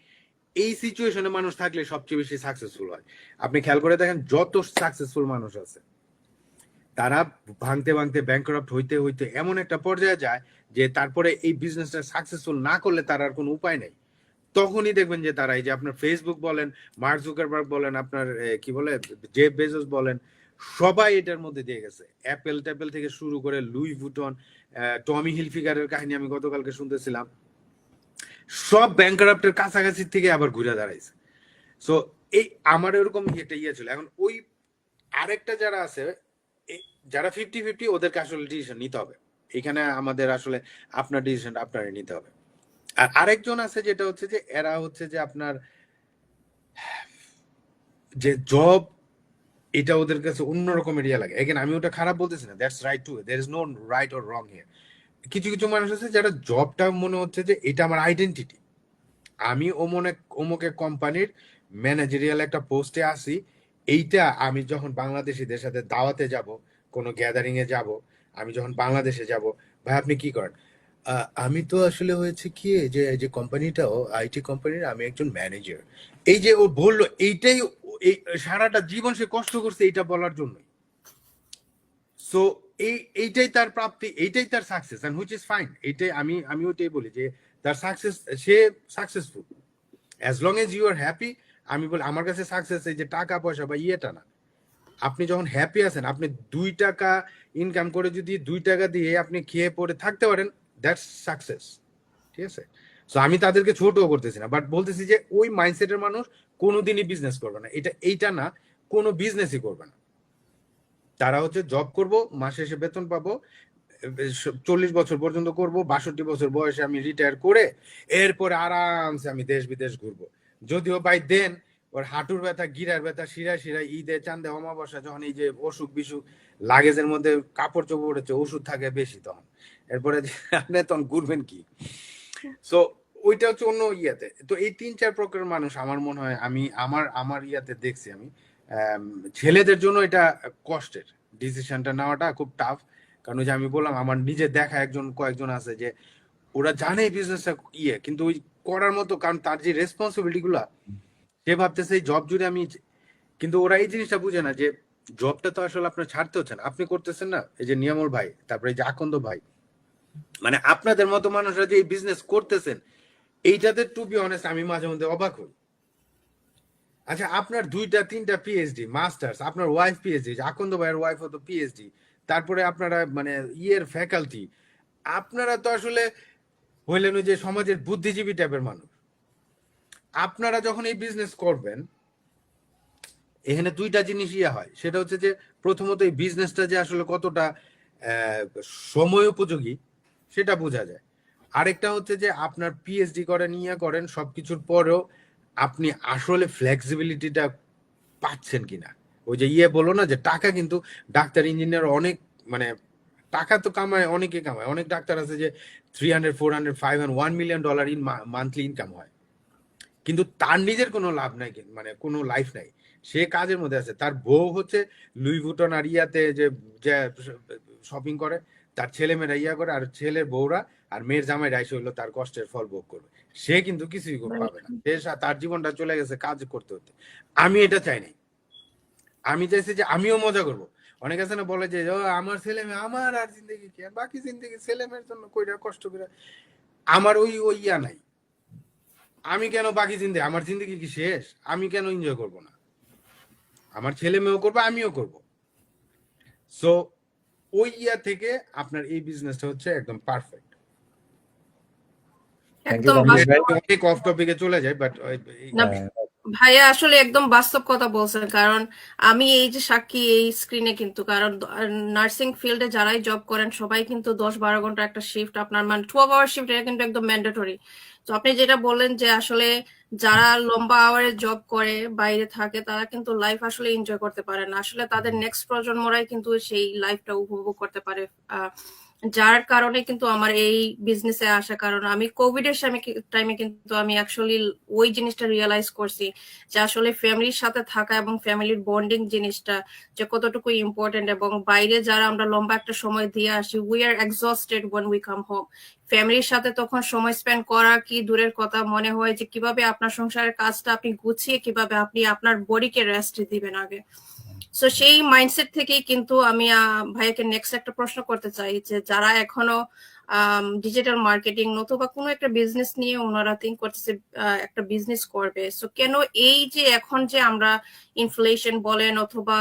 এই সিচুয়েশনে মানুষ থাকলে সবচেয়ে বেশি সাকসেসফুল হয়। আপনি খেয়াল করে দেখেন যত সাকসেসফুল মানুষ আছে তারা ভাঙতে ভাঙতে ব্যাংকরাপ্ট হইতে হইতে এমন একটা পর্যায়ে যায় যে তারপরে এই বিজনেসটা সাকসেসফুল না করলে তার আর কোনো উপায় নেই। তখনই দেখবেন যে তারা এই যে আপনার ফেসবুক বলেন, মার্ক জুকারবার্গ বলেন, আপনার কি বলে জেফ বেজোস বলেন, সবাই এটার মধ্যে দিয়ে গেছে। অ্যাপেল ট্যাপেল থেকে শুরু করে লুই ভুটন, টমি হিলফিগারের কাহিনী আমি গতকালকে শুনতেছিলাম, সব ব্যাংকরাপ্টের কাছাকাছি থেকে আবার ঘুরে দাঁড়াইছে। সো এই আমার এরকম একটা ইয়ে ছিল। এখন ওই আরেকটা যারা আছে যারা 50-50 ওদেরকে আসলে ডিসিশন নিতে হবে। এখানে আমাদের আসলে আপনার ডিসিশন আপনারই নিতে হবে। আর আরেকজন আছে যেটা হচ্ছে যে এরা হচ্ছে যে আপনার যে জব, এটা ওদের কাছে অন্যরকম এরিয়া লাগে। এখানে আমি ওটা খারাপ বলতেছি না, that's right too, there is no right or wrong here. কিছু কিছু মানুষ আছে যারা জবটা মনে হচ্ছে যে এটা আমার আইডেন্টিটি, আমি অমুকে কোম্পানির ম্যানেজারিয়াল একটা পোস্টে আসি, এইটা আমি যখন বাংলাদেশিদের সাথে দাওয়াতে যাব, কোনো গ্যাদারিং এ যাব, আমি যখন বাংলাদেশে যাব, ভাই আপনি কি করেন? আমি তো আসলে হয়েছে কি যে কোম্পানিটাও আইটি কোম্পানির, আমি একজন ম্যানেজার। এই যে ও বললো এইটাই, এই সারাটা জীবন সে কষ্ট করছে এইটা বলার জন্য। সো এইটাই তার প্রাপ্তি, এইটাই তার success, and which is fine. এইটাই আমি ওইটাই বলি যে তার সাকসেস, সে successful as long as you are happy. আমি বলি আমার কাছে সাকসেস এই যে টাকা পয়সা বা ইয়েটা না, আপনি যখন হ্যাপি আছেন, আপনি 2 টাকা ইনকাম করে যদি 2 টাকা দিয়ে আপনি খেয়ে পরে থাকতে পারেন, দ্যাটস সাকসেস। ঠিক আছে? সো আমি তাদেরকে ছোটও করতেছি না, বাট বলতেছি যে ওই মাইন্ডসেটের মানুষ কোনোদিনই বিজনেস করবে না। এইটা না, কোনো বিজনেসই করবে না। তারা হচ্ছে জব করব, মাসে শেষে বেতন পাবো, 40 বছর পর্যন্ত করব, 62 বছর বয়সে আমি রিটায়ার করে এরপরে আরামসে আমি দেশ বিদেশ ঘুরবো। যদিও বাই দেন ওর হাঁটুর ব্যথা, গিরার ব্যথা, শিরা ঈদে, চান্দে, অমাবস্যা যখন এই যে অসুখ বিসুখ, লাগেজের মধ্যে কাপড় চোপড় পড়েছে, ওষুধ থাকে বেশি, তখন এরপরে আপনি তখন ঘুরবেন কি? সো ওইটা হচ্ছে অন্য ইয়াতে। তো এই 3-4 প্রকারের মানুষ আমার মনে হয়, আমি আমার ইয়াতে দেখছি আমি, ছেলেদের জন্য এটা কষ্টের, ডিসিশনটা নেওয়াটা খুব টাফ। কারণ ওই যে আমি বললাম আমার নিজে দেখা কয়েকজন আছে যে ওরা জানে বিজনেসটা কিন্তু ওই করার মতো, কারণ তার যে রেসপন্সিবিলিটি গুলা, সে ভাবতেছে এই জব জুড়ে আমি, কিন্তু ওরা এই জিনিসটা বুঝে না যে জবটা তো আসলে আপনার ছাড়তে হচ্ছে না, আপনি করতেছেন না। এই যে নিয়ামুল ভাই, তারপরে এই যে আকন্দ ভাই, মানে আপনাদের মতো মানুষরা যে এই বিজনেস করতেছেন, এইটাতে টু বি অনেস্ট আমি মাঝে মধ্যে অবাক হই। আচ্ছা, আপনার 2-3টা পিএইচডি, মাস্টার্স, আপনার ওয়াইফ পিএইচডি, আকন্দ ভাইয়ের ওয়াইফ হতো পিএইচডি, তারপরে আপনারা মানে ফ্যাকাল্টি, আপনারা তো আসলে হইলেন ওই যে সমাজের বুদ্ধিজীবী টাইপের মানুষ। আপনারা যখন এই বিজনেস করবেন, এখানে 2টা জিনিস হয়, সেটা হচ্ছে যে প্রথমত এই বিজনেসটা যে আসলে কতটা সময় উপযোগী সেটা বোঝা যায়। আরেকটা হচ্ছে যে আপনার পিএইচডি করেন সবকিছুর পরেও আপনি আসলে ফ্লেক্সিবিলিটিটা পাচ্ছেন কিনা। ওই যে বলো না যে টাকা কিন্তু ডাক্তার, ইঞ্জিনিয়ার অনেক, মানে টাকা তো কামায়, অনেকে কামায়, অনেক ডাক্তার আছে যে 300, 400, 500, $1 million ইন মান্থলি ইনকাম হয়, কিন্তু তার নিজের কোনো লাভ নাই, মানে কোনো লাইফ নাই, সে কাজের মধ্যে আছে। তার বউ হচ্ছে লুই ভুটন আর ইয়াতে যে শপিং করে, তার ছেলেমেয়েরা করে, আর ছেলের বউরা আর মেয়ের জামাইরা এসে হইলো তার কষ্টের ফল ভোগ করবে। সে কিন্তু কিছুই পাবে না, তার জীবনটা চলে গেছে কাজ করতে করতে। আমি এটা চাই নাই, আমি চাইছি যে আমিও মজা করব। অনেক আছে না বলে যে আমার ছেলে মেয়ে, আমার আর জিন্দগি কি, আর বাকি জিন্দগি ছেলে মেয়ের জন্য কইরা কষ্ট করে, আমার ওই ইয়া নাই। আমি কেন বাকি জিন্দগি, আমার জিন্দগি কি শেষ? আমি কেন এনজয় করব না? আমার ছেলে মেয়েও করবে, আমিও করব। সো ওই ইয়া থেকে আপনার এই বিজনেসটা হচ্ছে একদম পারফেক্ট। একদম অনেক অফ টপিকে চলে যায়, বাট ভাইয়া আসলে একদম বাস্তব কথা বলছেন। কারণ আমি এই যে সাক্ষী এই স্ক্রিনে, কিন্তু কারণ নার্সিং ফিল্ডে যারাই জব করেন সবাই কিন্তু 10-12 ঘন্টা একটা শিফট, আপনার মানে 12 আওয়ার শিফট, এটা কিন্তু একদম ম্যান্ডেটরি। তো আপনি যেটা বললেন যে আসলে যারা লম্বা আওয়ারে জব করে বাইরে থাকে তারা কিন্তু লাইফ আসলে এনজয় করতে পারে না, আসলে তাদের নেক্সট প্রজন্মরাই কিন্তু সেই লাইফটা উপভোগ করতে পারে। যার কারণে কিন্তু আমার এই বিজনেসে আসা, কারণ আমি কোভিড এর টাইমে কিন্তু আমি অ্যাকচুয়ালি ওই জিনিসটা রিয়েলাইজ করছি যে আসলে ফ্যামিলির সাথে থাকা এবং ফ্যামিলির বন্ডিং জিনিসটা যে কতটুকু ইম্পর্টেন্ট, এবং বাইরে যারা আমরা লম্বা একটা সময় দিয়ে আসি, we are exhausted when we come home. ফ্যামিলির সাথে তখন সময় স্পেন্ড করা কি দূরের কথা, মনে হয় যে কিভাবে আপনার সংসারের কাজটা আপনি গুছিয়ে কিভাবে আপনি আপনার বডিকে রেস্ট দিবেন আগে। সো সেই মাইন্ডসেট থেকেই কিন্তু আমি ভাইয়াকে নেক্সট একটা প্রশ্ন করতে চাই যে যারা এখনো ডিজিটাল মার্কেটিং নতুবা কোনো একটা বিজনেস নিয়ে ওনারা থিঙ্ক করতেছে একটা বিজনেস করবে, সো কেন এই যে এখন যে আমরা ইনফ্লেশন বলেন অথবা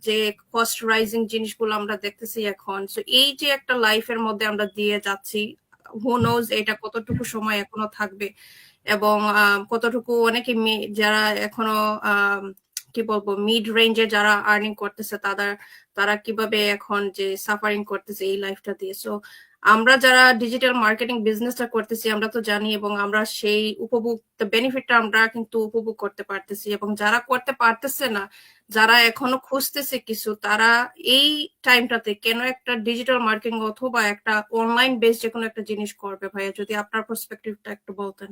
যে কস্ট রাইজিং জিনিসগুলো আমরা দেখতেছি এখন, সো এই যে একটা লাইফের মধ্যে আমরা দিয়ে যাচ্ছি, হু নোজ এটা কতটুকু সময় এখনো থাকবে, এবং কতটুকু অনেকে যারা এখনো কি বলবো মিড রেঞ্জে যারা আর্নিং করতেছে তারা কিভাবে এখন যে সাফারিং করতেছে এই লাইফটা দিয়ে। সো আমরা যারা ডিজিটাল মার্কেটিং বিজনেসটা করতেছি আমরা তো জানি, এবং আমরা সেই বেনিফিটটা আমরা কিন্তু উপভোগ করতে পারতেছি, এবং যারা করতে পারতেছে না, যারা এখনো খুঁজতেছে কিছু, তারা এই টাইমটাতে কেন একটা ডিজিটাল মার্কেটিং অথবা একটা অনলাইন বেস যে কোনো একটা জিনিস করবে। ভাইয়া যদি আপনার পার্সপেক্টিভটা একটু বলতেন।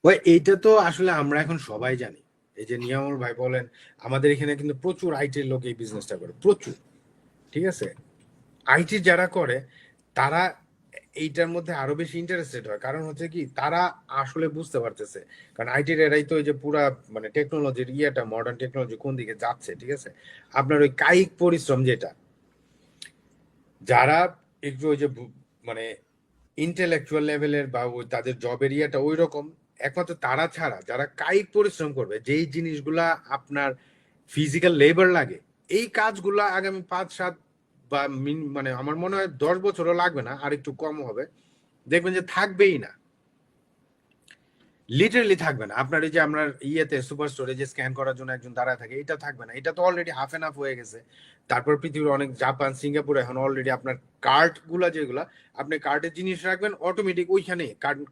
ওই এইটা তো আসলে আমরা এখন সবাই জানি। এই যে নিয়ামুল ভাই বলেন, আমাদের এখানে কিন্তু প্রচুর আইটির লোক এই বিজনেসটা করে, প্রচুর। ঠিক আছে, আইটি যারা করে তারা এইটার মধ্যে আরো বেশি ইন্টারেস্টেড হয়, কারণ হচ্ছে কি তারা আসলে বুঝতে পারতেছে, কারণ আইটির এরাই তো ওই যে পুরা মানে টেকনোলজির ইয়েটা, মডার্ন টেকনোলজি কোন দিকে যাচ্ছে। ঠিক আছে, আপনার ওই কায়িক পরিশ্রম যেটা, যারা একটু ওই যে মানে ইন্টেলেকচুয়াল লেভেলের বা ওই তাদের জবের ইয়েটা ওই রকম, একমাত্র তারা ছাড়া যারা কায়িক পরিশ্রম করবে, যেই জিনিসগুলা আপনার ফিজিক্যাল লেবার লাগে, এই কাজগুলা আগামী 5-7 বা মানে আমার মনে হয় 10 বছরও লাগবে না, আর একটু কম হবে, দেখবেন যে থাকবেই না, লিটারালি থাকবে না। আপনার এই যে আমরা ইয়েতে সুপার স্টোরে যে স্ক্যান করার জন্য একজন দাঁড়ায় থাকে, এটা থাকবে না, এটা তো অলরেডি হাফ এন্ড হাফ হয়ে গেছে। তারপর পৃথিবীর অনেক, জাপান, সিঙ্গাপুর এখন অলরেডি আপনার কার্ট গুলা যেগুলা, আপনি কার্টে জিনিস রাখবেন অটোমেটিক ওইখানে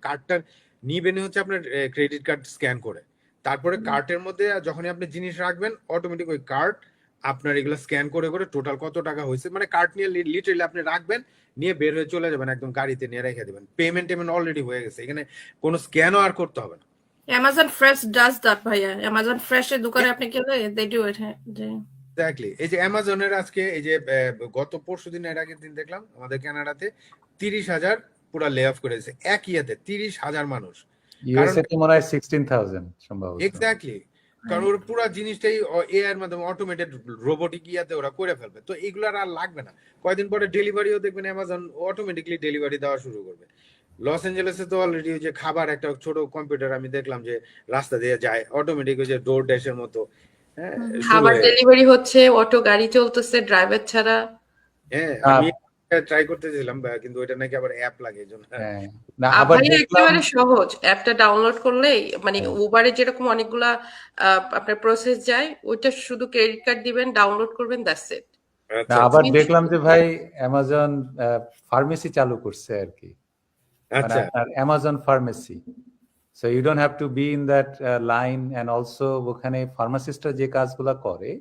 কার্টটা নিবেন হচ্ছে আপনার ক্রেডিট কার্ড স্ক্যান করে, তারপরে কার্টের মধ্যে যখনই আপনি জিনিস রাখবেন অটোমেটিক ওই কার্ট আপনার এগুলো স্ক্যান করে করে টোটাল কত টাকা হয়েছে, মানে কার্ট নিয়ে লিটারালি আপনি রাখবেন, নিয়ে বের হয়ে চলে যাবেন, একদম গাড়িতে নিয়ে রেখে দেবেন, পেমেন্ট অলরেডি হয়ে গেছে, এখানে কোনো স্ক্যানও আর করতে হবে না। অ্যামাজন ফ্রেশ ডাজ দ্যাট ভাইয়া। অ্যামাজন ফ্রেশের দোকানে আপনি গেলে দে ডু ইট। হ্যাঁ জি। এক্স্যাক্টলি। এই যে অ্যামাজনের আজকে এই যে গত পরশুদিন এর আগের দিন দেখলাম আমাদের কানাডাতে 30,000 পুরা লে অফ করেছে এক ইয়েতে, 30,000 মানুষ। ইউএসএ তে মনে হয় 16,000 সম্ভবত। এক্স্যাক্টলি, কারণ ওর পুরা জিনিসটাই এআই এর মাধ্যমে অটোমেটেড রোবোটিক ইয়াতে ওরা করে ফেলবে, তো এগুলো আর লাগবে না। কয়েকদিন পরে ডেলিভারিও দেখবেন অ্যামাজন অটোমেটিকলি ডেলিভারি দেওয়া শুরু করবে। লস অ্যাঞ্জেলেসে তো অলরেডি ওই যে খাবার একটা ছোট কম্পিউটার আমি দেখলাম যে রাস্তা দিয়ে যায় অটোমেটিক, ওই যে ডোর ড্যাশের মতো, হ্যাঁ খাবার ডেলিভারি হচ্ছে, অটো গাড়ি চলতেছে ড্রাইভার ছাড়া। হ্যাঁ আমি ট্রাই করতেছিলাম কিন্তু ওইটা নাকি আবার অ্যাপ লাগে এজন্য। না আবার ভাই দেখলাম একেবারে সহজ, অ্যাপটা ডাউনলোড করলেই মানে উবারে যেরকম অনেকগুলা আপনার প্রসেস যায়, ওইটা শুধু ক্রেডিট কার্ড দিবেন, ডাউনলোড করবেন, দ্যাটস ইট। না আবার দেখলাম যে ভাই অ্যামাজন ফার্মেসি চালু করছে আর কি, মানে আচ্ছা আপনার Amazon pharmacy, so you don't have to be in that line, and also ওখানে ফার্মাসিস্টরা যে কাজগুলা করে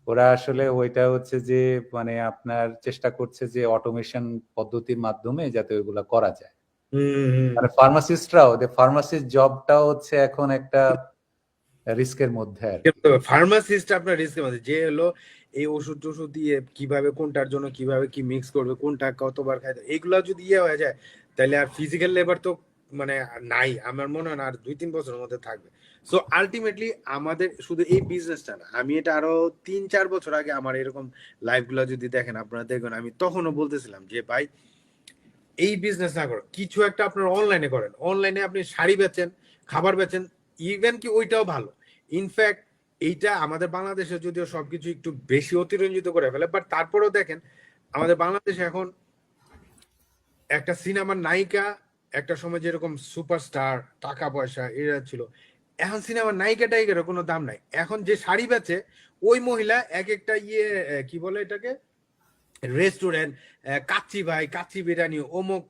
ওরা আসলে ওইটা হচ্ছে যে মানে আপনার চেষ্টা করছে যে অটোমেশন পদ্ধতির মাধ্যমে যাতে ওইগুলা করা যায়, মানে ফার্মাসিস্টরাও ফার্মাসিস্ট জবটাও হচ্ছে এখন একটা রিস্কের মধ্যে আর কি। ফার্মাসিস্ট আপনার রিস্কের মধ্যে, যে হলো এই ওষুধ টষুধ দিয়ে কিভাবে কোনটার জন্য কিভাবে কি মিক্স করবে, কোনটা কতবার খাইতে, এগুলা যদি ইয়ে হয়ে যায় তাহলে আর ফিজিক্যাল লেবার তো মানে নাই, আমার মনে হয় না আর 2-3 বছরের মধ্যে থাকবে। সো আলটিমেটলি আমাদের শুধু এই বিজনেসটা না, আমি এটা আরো 3-4 বছর আগে আমার এরকম লাইফ গুলা যদি দেখেন আপনারা দেখবেন, আমি তখনও বলতেছিলাম যে ভাই এই বিজনেস না করো, কিছু একটা আপনার অনলাইনে করেন, অনলাইনে আপনি শাড়ি বেচেন, খাবার বেচেন, ইভেন কি ওইটাও ভালো। ইনফ্যাক্ট এইটা আমাদের বাংলাদেশে যদিও সবকিছু একটু বেশি অতিরঞ্জিত করে ফেলে, বাট তারপরেও দেখেন আমাদের বাংলাদেশে এখন একটা সিনেমার নায়িকা একটা সময় যেরকম সুপারস্টার টাকা পয়সা এরা ছিল, এখন সিনেমার নায়িকা টাইকারও কোনো দাম নাই। এখন যে শাড়ি বেচে ওই মহিলা এক একটা ইয়ে কি বলে এটাকে রেস্টুরেন্ট, কাচ্চি ভাই, কাচ্চি বিরিয়ানি, অমুক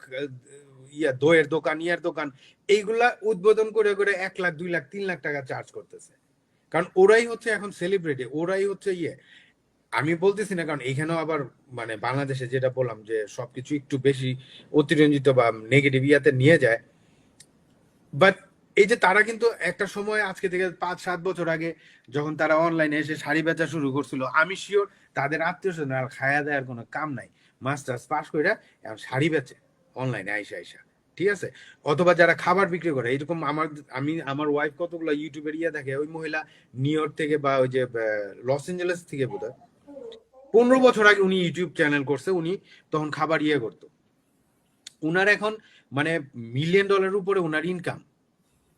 ইয়া দইয়ের দোকান, ইয়ার দোকান, এইগুলা উদ্বোধন করে করে 1 লাখ 2 লাখ 3 লাখ টাকা চার্জ করতেছে, কারণ ওরাই হচ্ছে এখন সেলিব্রিটি, ওরাই হচ্ছে ইয়ে। আমি বলতেছি না, কারণ এখানেও আবার মানে বাংলাদেশে যেটা বললাম যে সবকিছু একটু বেশি অতিরঞ্জিত বা নেগেটিভ ইয়াতে নিয়ে যায়, বাট এই যে তারা কিন্তু একটা সময় আজকে থেকে 5-7 বছর আগে যখন তারা অনলাইনে এসে শাড়ি বেচা শুরু করছিল, আমি শিওর তাদের আত্মীয় স্বজন আর খায়া দেওয়ার কোনো কাম নাই, মাস্টার্স পাস করে এখন শাড়ি বেচে অনলাইনে আইসা আইসা, ঠিক আছে? অথবা যারা খাবার বিক্রি করে এরকম, আমার ওয়াইফ কতগুলো ইউটিউবের ইয়ে দেখে, ওই মহিলা নিউ ইয়র্ক থেকে বা ওই যে লস এঞ্জেলেস থেকে বোধহয় 15 বছর আগে উনি ইউটিউব চ্যানেল করছে, উনি তখন খাবার ইয়ে করতো, উনার এখন মানে $1 মিলিয়ন উপরে উনার ইনকাম,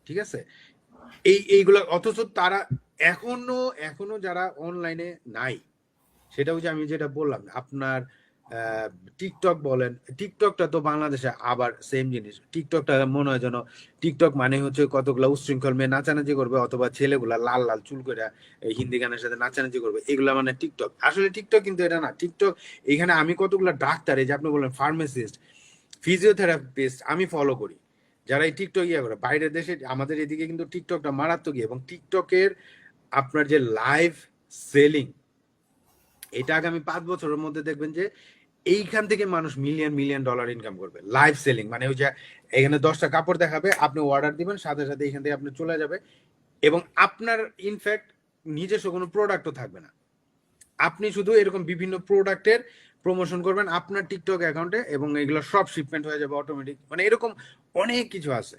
ঠিক আছে? এইগুলা, অথচ তারা এখনো যারা অনলাইনে নাই, সেটা হচ্ছে আমি যেটা বললাম আপনার টিকটক বলেন, টিকটকটা তো বাংলাদেশে আবার সেম জিনিস, টিকটকটা মনে হয় যেন টিকটক মানে হচ্ছে কতগুলা উচ্ছৃঙ্খল মেয়ে নাচানাচি করবে, অথবা ছেলেগুলা লাল লাল চুল করে হিন্দি গানের সাথে নাচানাচি করবে, এগুলা মানে টিকটক। আসলে টিকটক কিন্তু এটা না। টিকটক এখানে আমি কতগুলা ডাক্তার, এই যে আপনি বললেন ফার্মাসিস্ট, ফিজিওথেরাপিস্ট আমি ফলো করি, যারা এই টিকটক ইয়ে করে। বাইরের দেশে, আমাদের এদিকে কিন্তু টিকটকটা মারাত্মক, এবং টিকটকের আপনার যে লাইভ সেলিং, এটা আগামী 5 বছরের মধ্যে দেখবেন যে এইখান থেকে মানুষ মিলিয়ন ডলার ইনকাম করবে। লাইভ সেলিং মানে ওই যে এখানে 10টা কাপড় দেখাবে, আপনি অর্ডার দিবেন, সাথে সাথে এখান থেকে আপনি চলে যাবে, এবং আপনার ইনফ্যাক্ট নিজস্ব কোনো প্রোডাক্টও থাকবে না, আপনি শুধু এরকম বিভিন্ন প্রোডাক্টের প্রমোশন করবেন আপনার টিকটক অ্যাকাউন্টে, এবং এগুলো সব শিপমেন্ট হয়ে যাবে অটোমেটিক। মানে এরকম অনেক কিছু আছে,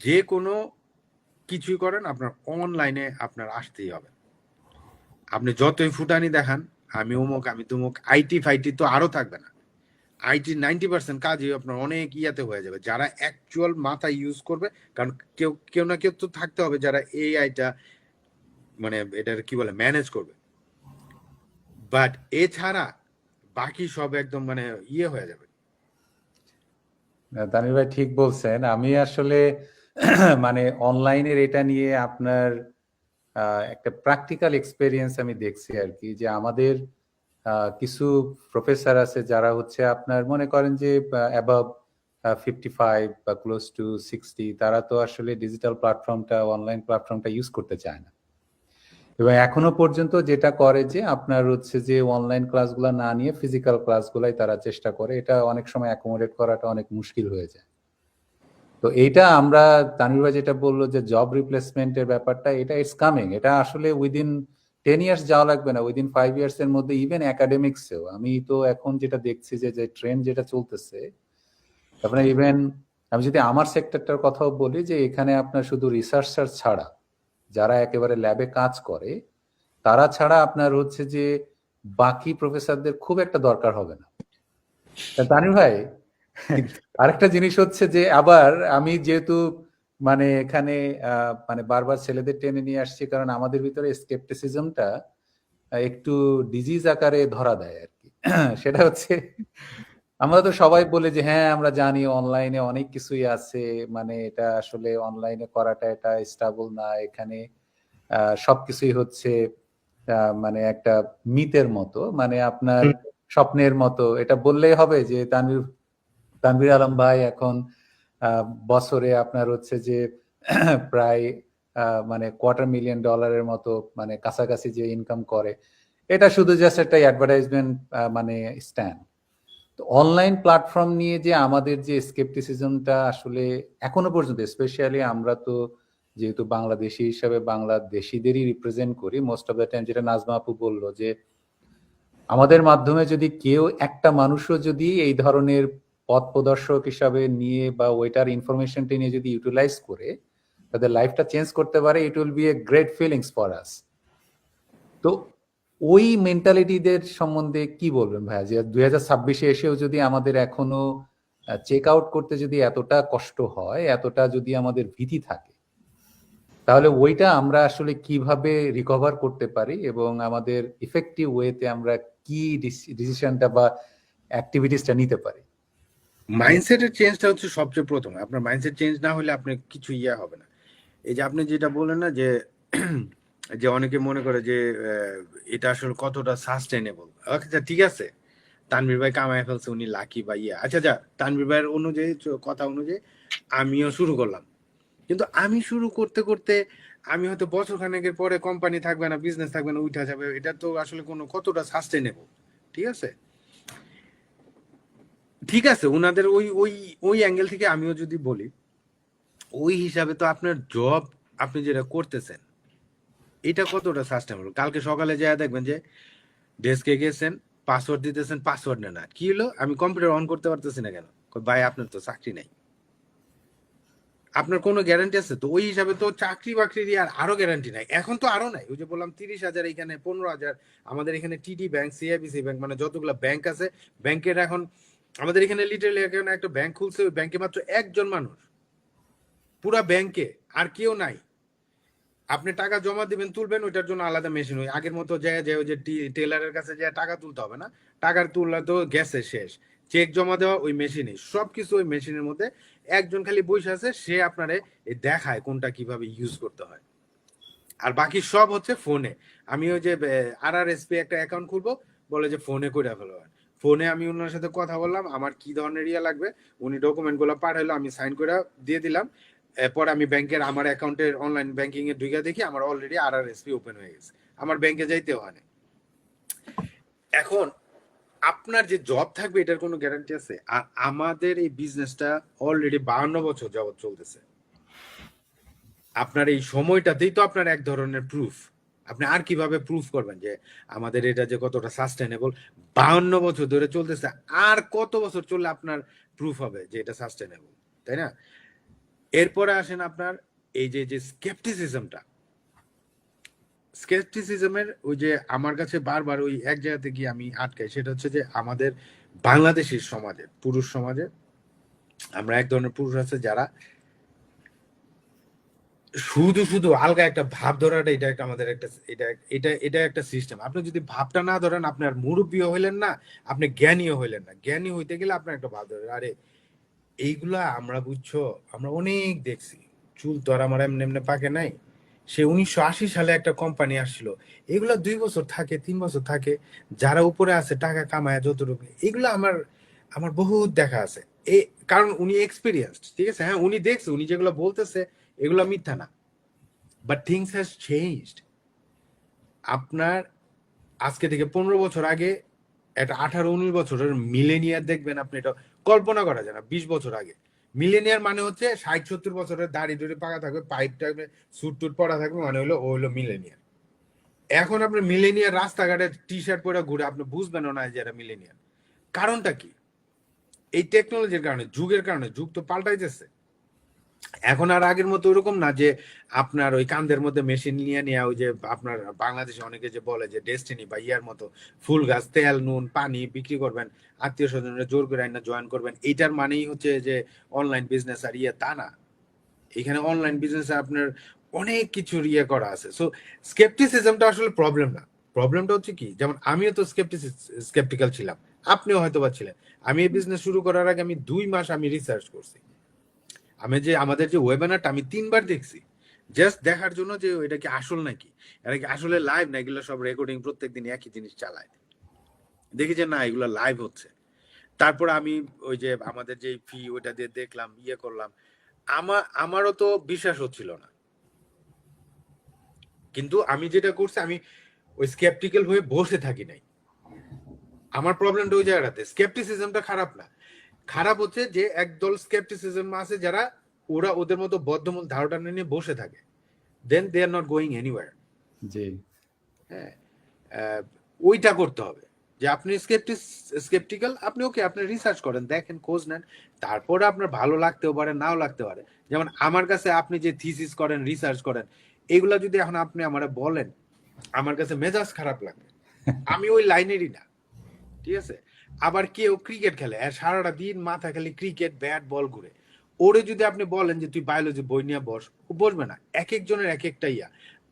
যে কোনো কিছুই করেন আপনার অনলাইনে আপনার আসতেই হবে। আপনি যতই ফুটানি দেখান, আমি অমুক আমি তুমুক, আইটি ফাইটি তো আরো থাকবে না। আইটি 90% কাজই আপনার অনেক ইয়াতে হয়ে যাবে, যারা অ্যাকচুয়াল মাথা ইউজ করবে। কারণ কেউ না কেউ তো থাকতে হবে যারা এআইটা মানে এটার কি বলে ম্যানেজ করবে, বাট এছাড়া বাকি সব একদম মানে ইয়ে হয়ে যাবে। তানির ভাই ঠিক বলছেন। আমি আসলে মানে অনলাইনের এটা নিয়ে আপনার একটা প্র্যাকটিক্যাল এক্সপেরিয়েন্স আমি দেখছি আর কি, যে আমাদের কিছু প্রফেসর আছে যারা হচ্ছে আপনার মনে করেন যে অ্যাবাভ 55 বা ক্লোজ টু 60, তারা তো আসলে ডিজিটাল প্ল্যাটফর্মটা, অনলাইন প্ল্যাটফর্মটা ইউজ করতে চায় না, এবং এখনো পর্যন্ত যেটা করে যে আপনার হচ্ছে যে অনলাইন ক্লাসগুলো না নিয়ে ফিজিক্যাল ক্লাসগুলাই তারা চেষ্টা করে। এটা অনেক সময় অ্যাকোমোডেট করাটা অনেক মুশকিল হয়ে যায়। তো এইটা আমরা, তানভীর ভাই যেটা বললো যে জব রিপ্লেসমেন্টের ব্যাপারটা, এটা ইটস কামিং। এটা আসলে উইদিন 10 ইয়ার্স যাওয়া লাগবে না, উইদিন 5 ইয়ার্স এর মধ্যে ইভেন একাডেমিক্সেও আমি তো এখন যেটা দেখছি যে যে ট্রেন্ড যেটা চলতেছে, তারপরে ইভেন আমি যদি আমার সেক্টরটার কথাও বলি, যে এখানে আপনার শুধু রিসার্চার ছাড়া, যারা একেবারে ল্যাবে কাজ করে, তারা ছাড়া আপনার হচ্ছে যে বাকি প্রফেসরদের খুব একটা দরকার হবে না। তানির ভাই, আরেকটা জিনিস হচ্ছে যে আবার আমি যেহেতু মানে এখানে মানে বারবার ছেলেদের টেনে নিয়ে আসছি, কারণ আমাদের ভিতরে স্কেপটিসিজমটা একটু ডিজিজ আকারে ধরা দেয় আর কি। সেটা হচ্ছে, আমরা তো সবাই বলে যে হ্যাঁ আমরা জানি অনলাইনে অনেক কিছুই আছে, মানে এটা আসলে অনলাইনে করাটা এটা স্টেবল না, এখানে সবকিছুই হচ্ছে মানে একটা মিথের মতো, মানে আপনার স্বপ্নের মতো। এটা বললেই হবে যে তানভীর আলম ভাই এখন বছরে আপনার হচ্ছে যে প্রায় মানে $250,000 মতো মানে কাছাকাছি যে ইনকাম করে, এটা শুধু জাস্ট একটা অ্যাডভার্টাইজমেন্ট মানে স্ট্যান্ড। তো অনলাইন প্ল্যাটফর্ম নিয়ে যে আমাদের যে স্কেপটিসিজমটা আসলে এখনো পর্যন্ত, স্পেশালি আমরা তো যেহেতু বাংলাদেশি হিসাবে বাংলাদেশিদেরই রিপ্রেজেন্ট করি মোস্ট অফ দ্য টাইম, যেটা নাজমা আপু বললো যে আমাদের মাধ্যমে যদি কেউ একটা মানুষও যদি এই ধরনের পথ প্রদর্শক হিসাবে নিয়ে বা ওইটার ইনফরমেশনটা নিয়ে যদি ইউটিলাইজ করে তাদের লাইফটা চেঞ্জ করতে পারে, it will B a great feelings for us. তো ওই মেন্টালিটিদের সম্বন্ধে কি বলবেন ভাইয়া, যে 2026-এ এসেও যদি আমাদের এখনো চেক আউট করতে যদি এতটা কষ্ট হয়, এতটা যদি আমাদের ভীতি থাকে, তাহলে ওইটা আমরা আসলে কিভাবে রিকভার করতে পারি এবং আমাদের ইফেক্টিভ ওয়েতে আমরা কি ডিসিশনটা বা অ্যাক্টিভিটিসটা নিতে পারি? মাইন্ডসেটের চেঞ্জটা হচ্ছে সবচেয়ে প্রথম। আপনার মাইন্ডসেট চেঞ্জ না হলে আপনার কিছু ইয়া হবে না। এই যে আপনি যেটা বললেন না যে যে অনেকে মনে করে যে এটা আসলে কতটা সাস্টেনেবল। আচ্ছা ঠিক আছে, তানভীর ভাই কামায় ফেলছে, উনি লাকি বা ইয়া, আচ্ছা যা, তানভীর ভাইয়ের অনুযায়ী কথা অনুযায়ী আমিও শুরু করলাম, কিন্তু আমি শুরু করতে করতে আমি হয়তো বছর খানেকের পরে কোম্পানি থাকবে না, বিজনেস থাকবে না, উঠা যাবে। এটা তো আসলে কোনো কতটা সাস্টেনেবল? ঠিক আছে, ঠিক আছে, ওনাদের ওই ওই ওই অ্যাঙ্গেল থেকে আমিও যদি বলি, ওই হিসাবে তো আপনার জব আপনি যেটা করতেছেন এটা কতটা সাস্টেনেবল? কালকে সকালে যায় দেখবেন যে ডেস্কে গেছেন, পাসওয়ার্ড দিতেছেন, পাসওয়ার্ড নেন না, কি হলো, আমি কম্পিউটার অন করতে পারতেছি না কেন? ভাই আপনার তো চাকরি নাই, আপনার কোনো গ্যারান্টি আছে? তো ওই হিসাবে তো চাকরি বাকরির আর আরো গ্যারান্টি নাই, এখন তো আরো নাই। ওই যে বললাম 30,000, এখানে 15,000, আমাদের এখানে টিডি ব্যাংক, সিআইবিসি ব্যাংক, মানে যতগুলো ব্যাংক আছে ব্যাংকের এখন আমাদের এখানে লিটারালি এখানে একটা ব্যাংক খুলছে, ওই ব্যাংকে মাত্র একজন মানুষ পুরা ব্যাংকে, আর কেউ নাই। আপনি টাকা জমা দিবেন, তুলবেন, ওইটার জন্য আলাদা মেশিন। ওই আগের মতো যায় যে ওই যে টেলারের কাছে যায় টাকা তুলতে হবে না, টাকার তুললে তো গেছে শেষ। চেক জমা দেওয়া ওই মেশিনে, সবকিছু ওই মেশিনের মধ্যে। একজন খালি বসে আছে, সে আপনারে দেখায় কোনটা কিভাবে ইউজ করতে হয়, আর বাকি সব হচ্ছে ফোনে। আমি ওই যে RRSP একটা অ্যাকাউন্ট খুলবো, বলে যে ফোনে করে ফেলো। ফোনে আমি ওনার সাথে কথা বললাম, আমার কি ধরনের ইয়া লাগবে, উনি ডকুমেন্ট গুলো পাঠাইলো, আমি সাইন করে দিয়ে দিলাম। এরপর আমি ব্যাংকের আমার অ্যাকাউন্টের অনলাইন ব্যাংকিং এ ঢুকে দেখি আমার অলরেডি RRSP ওপেন হয়ে গেছে, আমার ব্যাংকে যাইতে হয় না। এখন আপনার যে জব থাকবে এটার কোনো গ্যারান্টি আছে? আর আমাদের এই বিজনেসটা অলরেডি 52 বছর যাবত চলতেছে। আপনার এই সময়টাতেই তো আপনার এক ধরনের প্রুফ। আপনি আর কিভাবে প্রুফ করবেন যে আমাদের এটা যে কতটা সাস্টেনেবল? 52 বছর ধরে চলতেছে, আর কত বছর চললে আপনার প্রুফ হবে যে এটা সাস্টেনেবল, তাই না? এরপরে আসেন আপনার এই যে যে স্কেপটিসিজমের ওই যে আমার কাছে বারবার ওই এক জায়গাতে গিয়ে আমি আটকাই, সেটা হচ্ছে যে আমাদের বাংলাদেশের সমাজে, পুরুষ সমাজে আমরা এক ধরনের পুরুষ আছে যারা শুধু শুধু আলগা একটা ভাব ধরাটা, এটা একটা আমাদের একটা এটা একটা সিস্টেম। আপনি যদি ভাবটা না ধরেন, আপনার মুরব্বীও হইলেন না, আপনি জ্ঞানীও হইলেন না। জ্ঞানী হইতে গেলে আপনার একটা ভাব ধরেন। আরে এইগুলা আমরা, বুঝছো, আমরা অনেক দেখছি। চুল তো আর আমার এমনি এমনি পাকে নাই। সে 1980 সালে একটা কোম্পানি আসছিল, এগুলা 2 বছর থাকে, 3 বছর থাকে, যারা উপরে আছে টাকা কামায় যতটুকু, এগুলো আমার আমার বহুত দেখা আছে। কারণ উনি এক্সপিরিয়েন্সড, ঠিক আছে, হ্যাঁ উনি দেখছে, উনি যেগুলো বলতেছে এগুলো মিথ্যা না, বাট থিংস হ্যাজ চেঞ্জড। আপনার আজকে থেকে 15 বছর আগে একটা 18-19 বছরের মিলেনিয়ার দেখবেন, আপনি এটা কল্পনা করা যায় না। 20 বছর আগে মিলেনিয়ার মানে হচ্ছে 60-70 বছরের দাড়ি টুড়ি পাকা থাকবে, পাইপ থাকবে, স্যুট টুট পরা থাকবে, মানে হলো ও হলো মিলেনিয়ার। এখন আপনি মিলেনিয়ার রাস্তাঘাটে টি শার্ট পরে ঘুরে, আপনি বুঝবেনও না যে এটা মিলেনিয়ার। কারণটা কি? এই টেকনোলজির কারণে, যুগের কারণে। যুগ তো পাল্টাইতেছে। এখন আর আগের মতো ওরকম না যে আপনার ওই কান্দের মধ্যে মেশিন নিয়ে নিয়ে ওই যে আপনার বাংলাদেশে অনেকে যে বলে যে ডেস্টিনি বা ইয়ার মতো ফুল গাছ, তেল, নুন, পানি বিক্রি করবেন, আত্মীয় স্বজনরা জোর করে না জয়েন করবেন, এইটার মানেই হচ্ছে যে অনলাইন বিজনেস। আর ইয়ে তা না, এখানে অনলাইন বিজনেস আপনার অনেক কিছু ইয়ে করা আছে। সো স্কেপটিসিজমটা আসলে প্রবলেম না। প্রবলেমটা হচ্ছে কি, যেমন আমিও তো স্কেপটিক্যাল ছিলাম, আপনিও হয়তো বা ছিলেন। আমি এই বিজনেস শুরু করার আগে আমি 2 মাস আমি রিসার্চ করছি। আমি যে আমাদের যে ওয়েবিনারটা আমি 3 বার দেখছি, জাস্ট দেখার জন্য যে এটা কি আসল নাকি, এটা কি আসলে লাইভ না, এগুলো সব রেকর্ডিং, প্রত্যেকদিন একই জিনিস চালায়। দেখি যে না, এগুলো লাইভ হচ্ছে। তারপর আমি ওই যে আমাদের যে ফি ওইটা দিয়ে দেখলাম, ইয়ে করলাম, আমারও তো বিশ্বাস হচ্ছিল না। কিন্তু আমি যেটা করছি, আমি ওই স্কেপটিক্যাল হয়ে বসে থাকি নাই। আমার প্রবলেমটা ওই জায়গাটাতে। স্কেপটিসিজমটা খারাপ না, খারাপ হচ্ছে যে একদল স্কেপটিসিজম আছে যারা ওরা ওদের মতো বদ্ধমূল ধারণা নিয়ে বসে থাকে, দেন দে আর নট গোয়িং এনিওয়্যার। জি, হ্যাঁ, ওইটা করতে হবে যে আপনি স্কেপটিক্যাল, আপনি ওকে, আপনি রিসার্চ করেন, দেখেন, খোঁজ নেন, তারপরে আপনার ভালো লাগতেও পারে, নাও লাগতে পারে। যেমন আমার কাছে আপনি যে থিসিস করেন, রিসার্চ করেন, এগুলা যদি এখন আপনি আমারে বলেন, আমার কাছে মেজাজ খারাপ লাগবে। আমি ওই লাইনেরই না, ঠিক আছে। আবার কেউ ক্রিকেট খেলে আর সারাটা দিন মাথা খালি ক্রিকেট, ব্যাট বল ঘুরে, ওরে যদি আপনি বলেন যে তুই বায়োলজি বই নিয়ে বস, ও বসবে না। এক একজনের এক একটা ইয়া।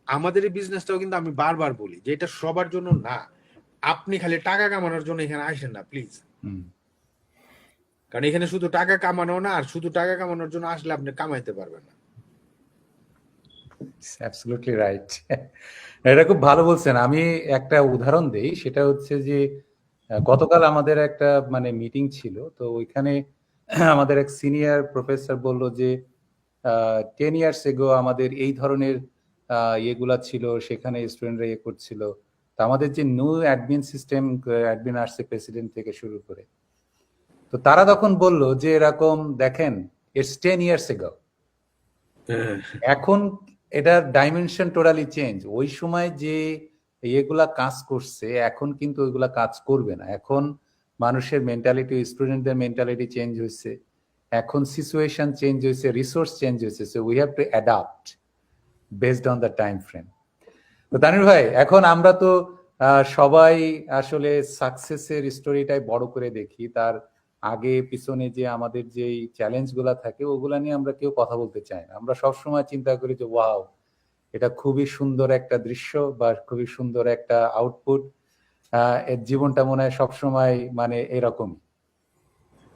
আমাদের এই বিজনেসটাও কিন্তু আমি বারবার বলি যে এটা সবার জন্য না। আপনি খালি টাকা কামানোর জন্য এখানে আসেন না প্লিজ, কারণ এখানে শুধু টাকা কামানো না, আর শুধু টাকা কামানোর জন্য আসলে আপনি কামাইতে পারবেন না। Absolutely right. এটা খুব ভালো বলছেন। আমি একটা উদাহরণ দেই, সেটা হচ্ছে যে গতকাল আমাদের একটা মানে মিটিং ছিল, তো ওইখানে আমাদের এক সিনিয়র প্রফেসর বলল যে 10 ইয়ার্স এগো আমাদের এই ধরনের ইয়েগুলা ছিল, সেখানে স্টুডেন্টরা ইয়ে করছিল। তো আমাদের যে নিউ অ্যাডমিন সিস্টেম, অ্যাডমিন আসছে প্রেসিডেন্ট থেকে শুরু করে, তো তারা তখন বললো যে এরকম দেখেন, ইটস 10 years ago, এখন এটার ডাইমেনশন টোটালি চেঞ্জ। ওই সময় যে এগুলা কাজ করছে এখন কিন্তু ওইগুলা কাজ করবে না। এখন মানুষের মেন্টালিটি, স্টুডেন্টদের মেন্টালিটি চেঞ্জ হয়েছে, এখন সিচুয়েশন চেঞ্জ হয়েছে, রিসোর্স চেঞ্জ হয়েছে। So we have to adapt based on the time frame. তো তানির ভাই, এখন আমরা তো সবাই আসলে সাকসেসের স্টোরিটাই বড় করে দেখি, তার আগে পিছনে যে আমাদের যে চ্যালেঞ্জ গুলা থাকে ওগুলা নিয়ে আমরা কেউ কথা বলতে চাই না। আমরা সবসময় চিন্তা করি যে ওয়াও, এটা খুবই সুন্দর একটা দৃশ্য বা খুবই সুন্দর একটা আউটপুট, এর জীবনটা মনে হয় সবসময় মানে এরকম।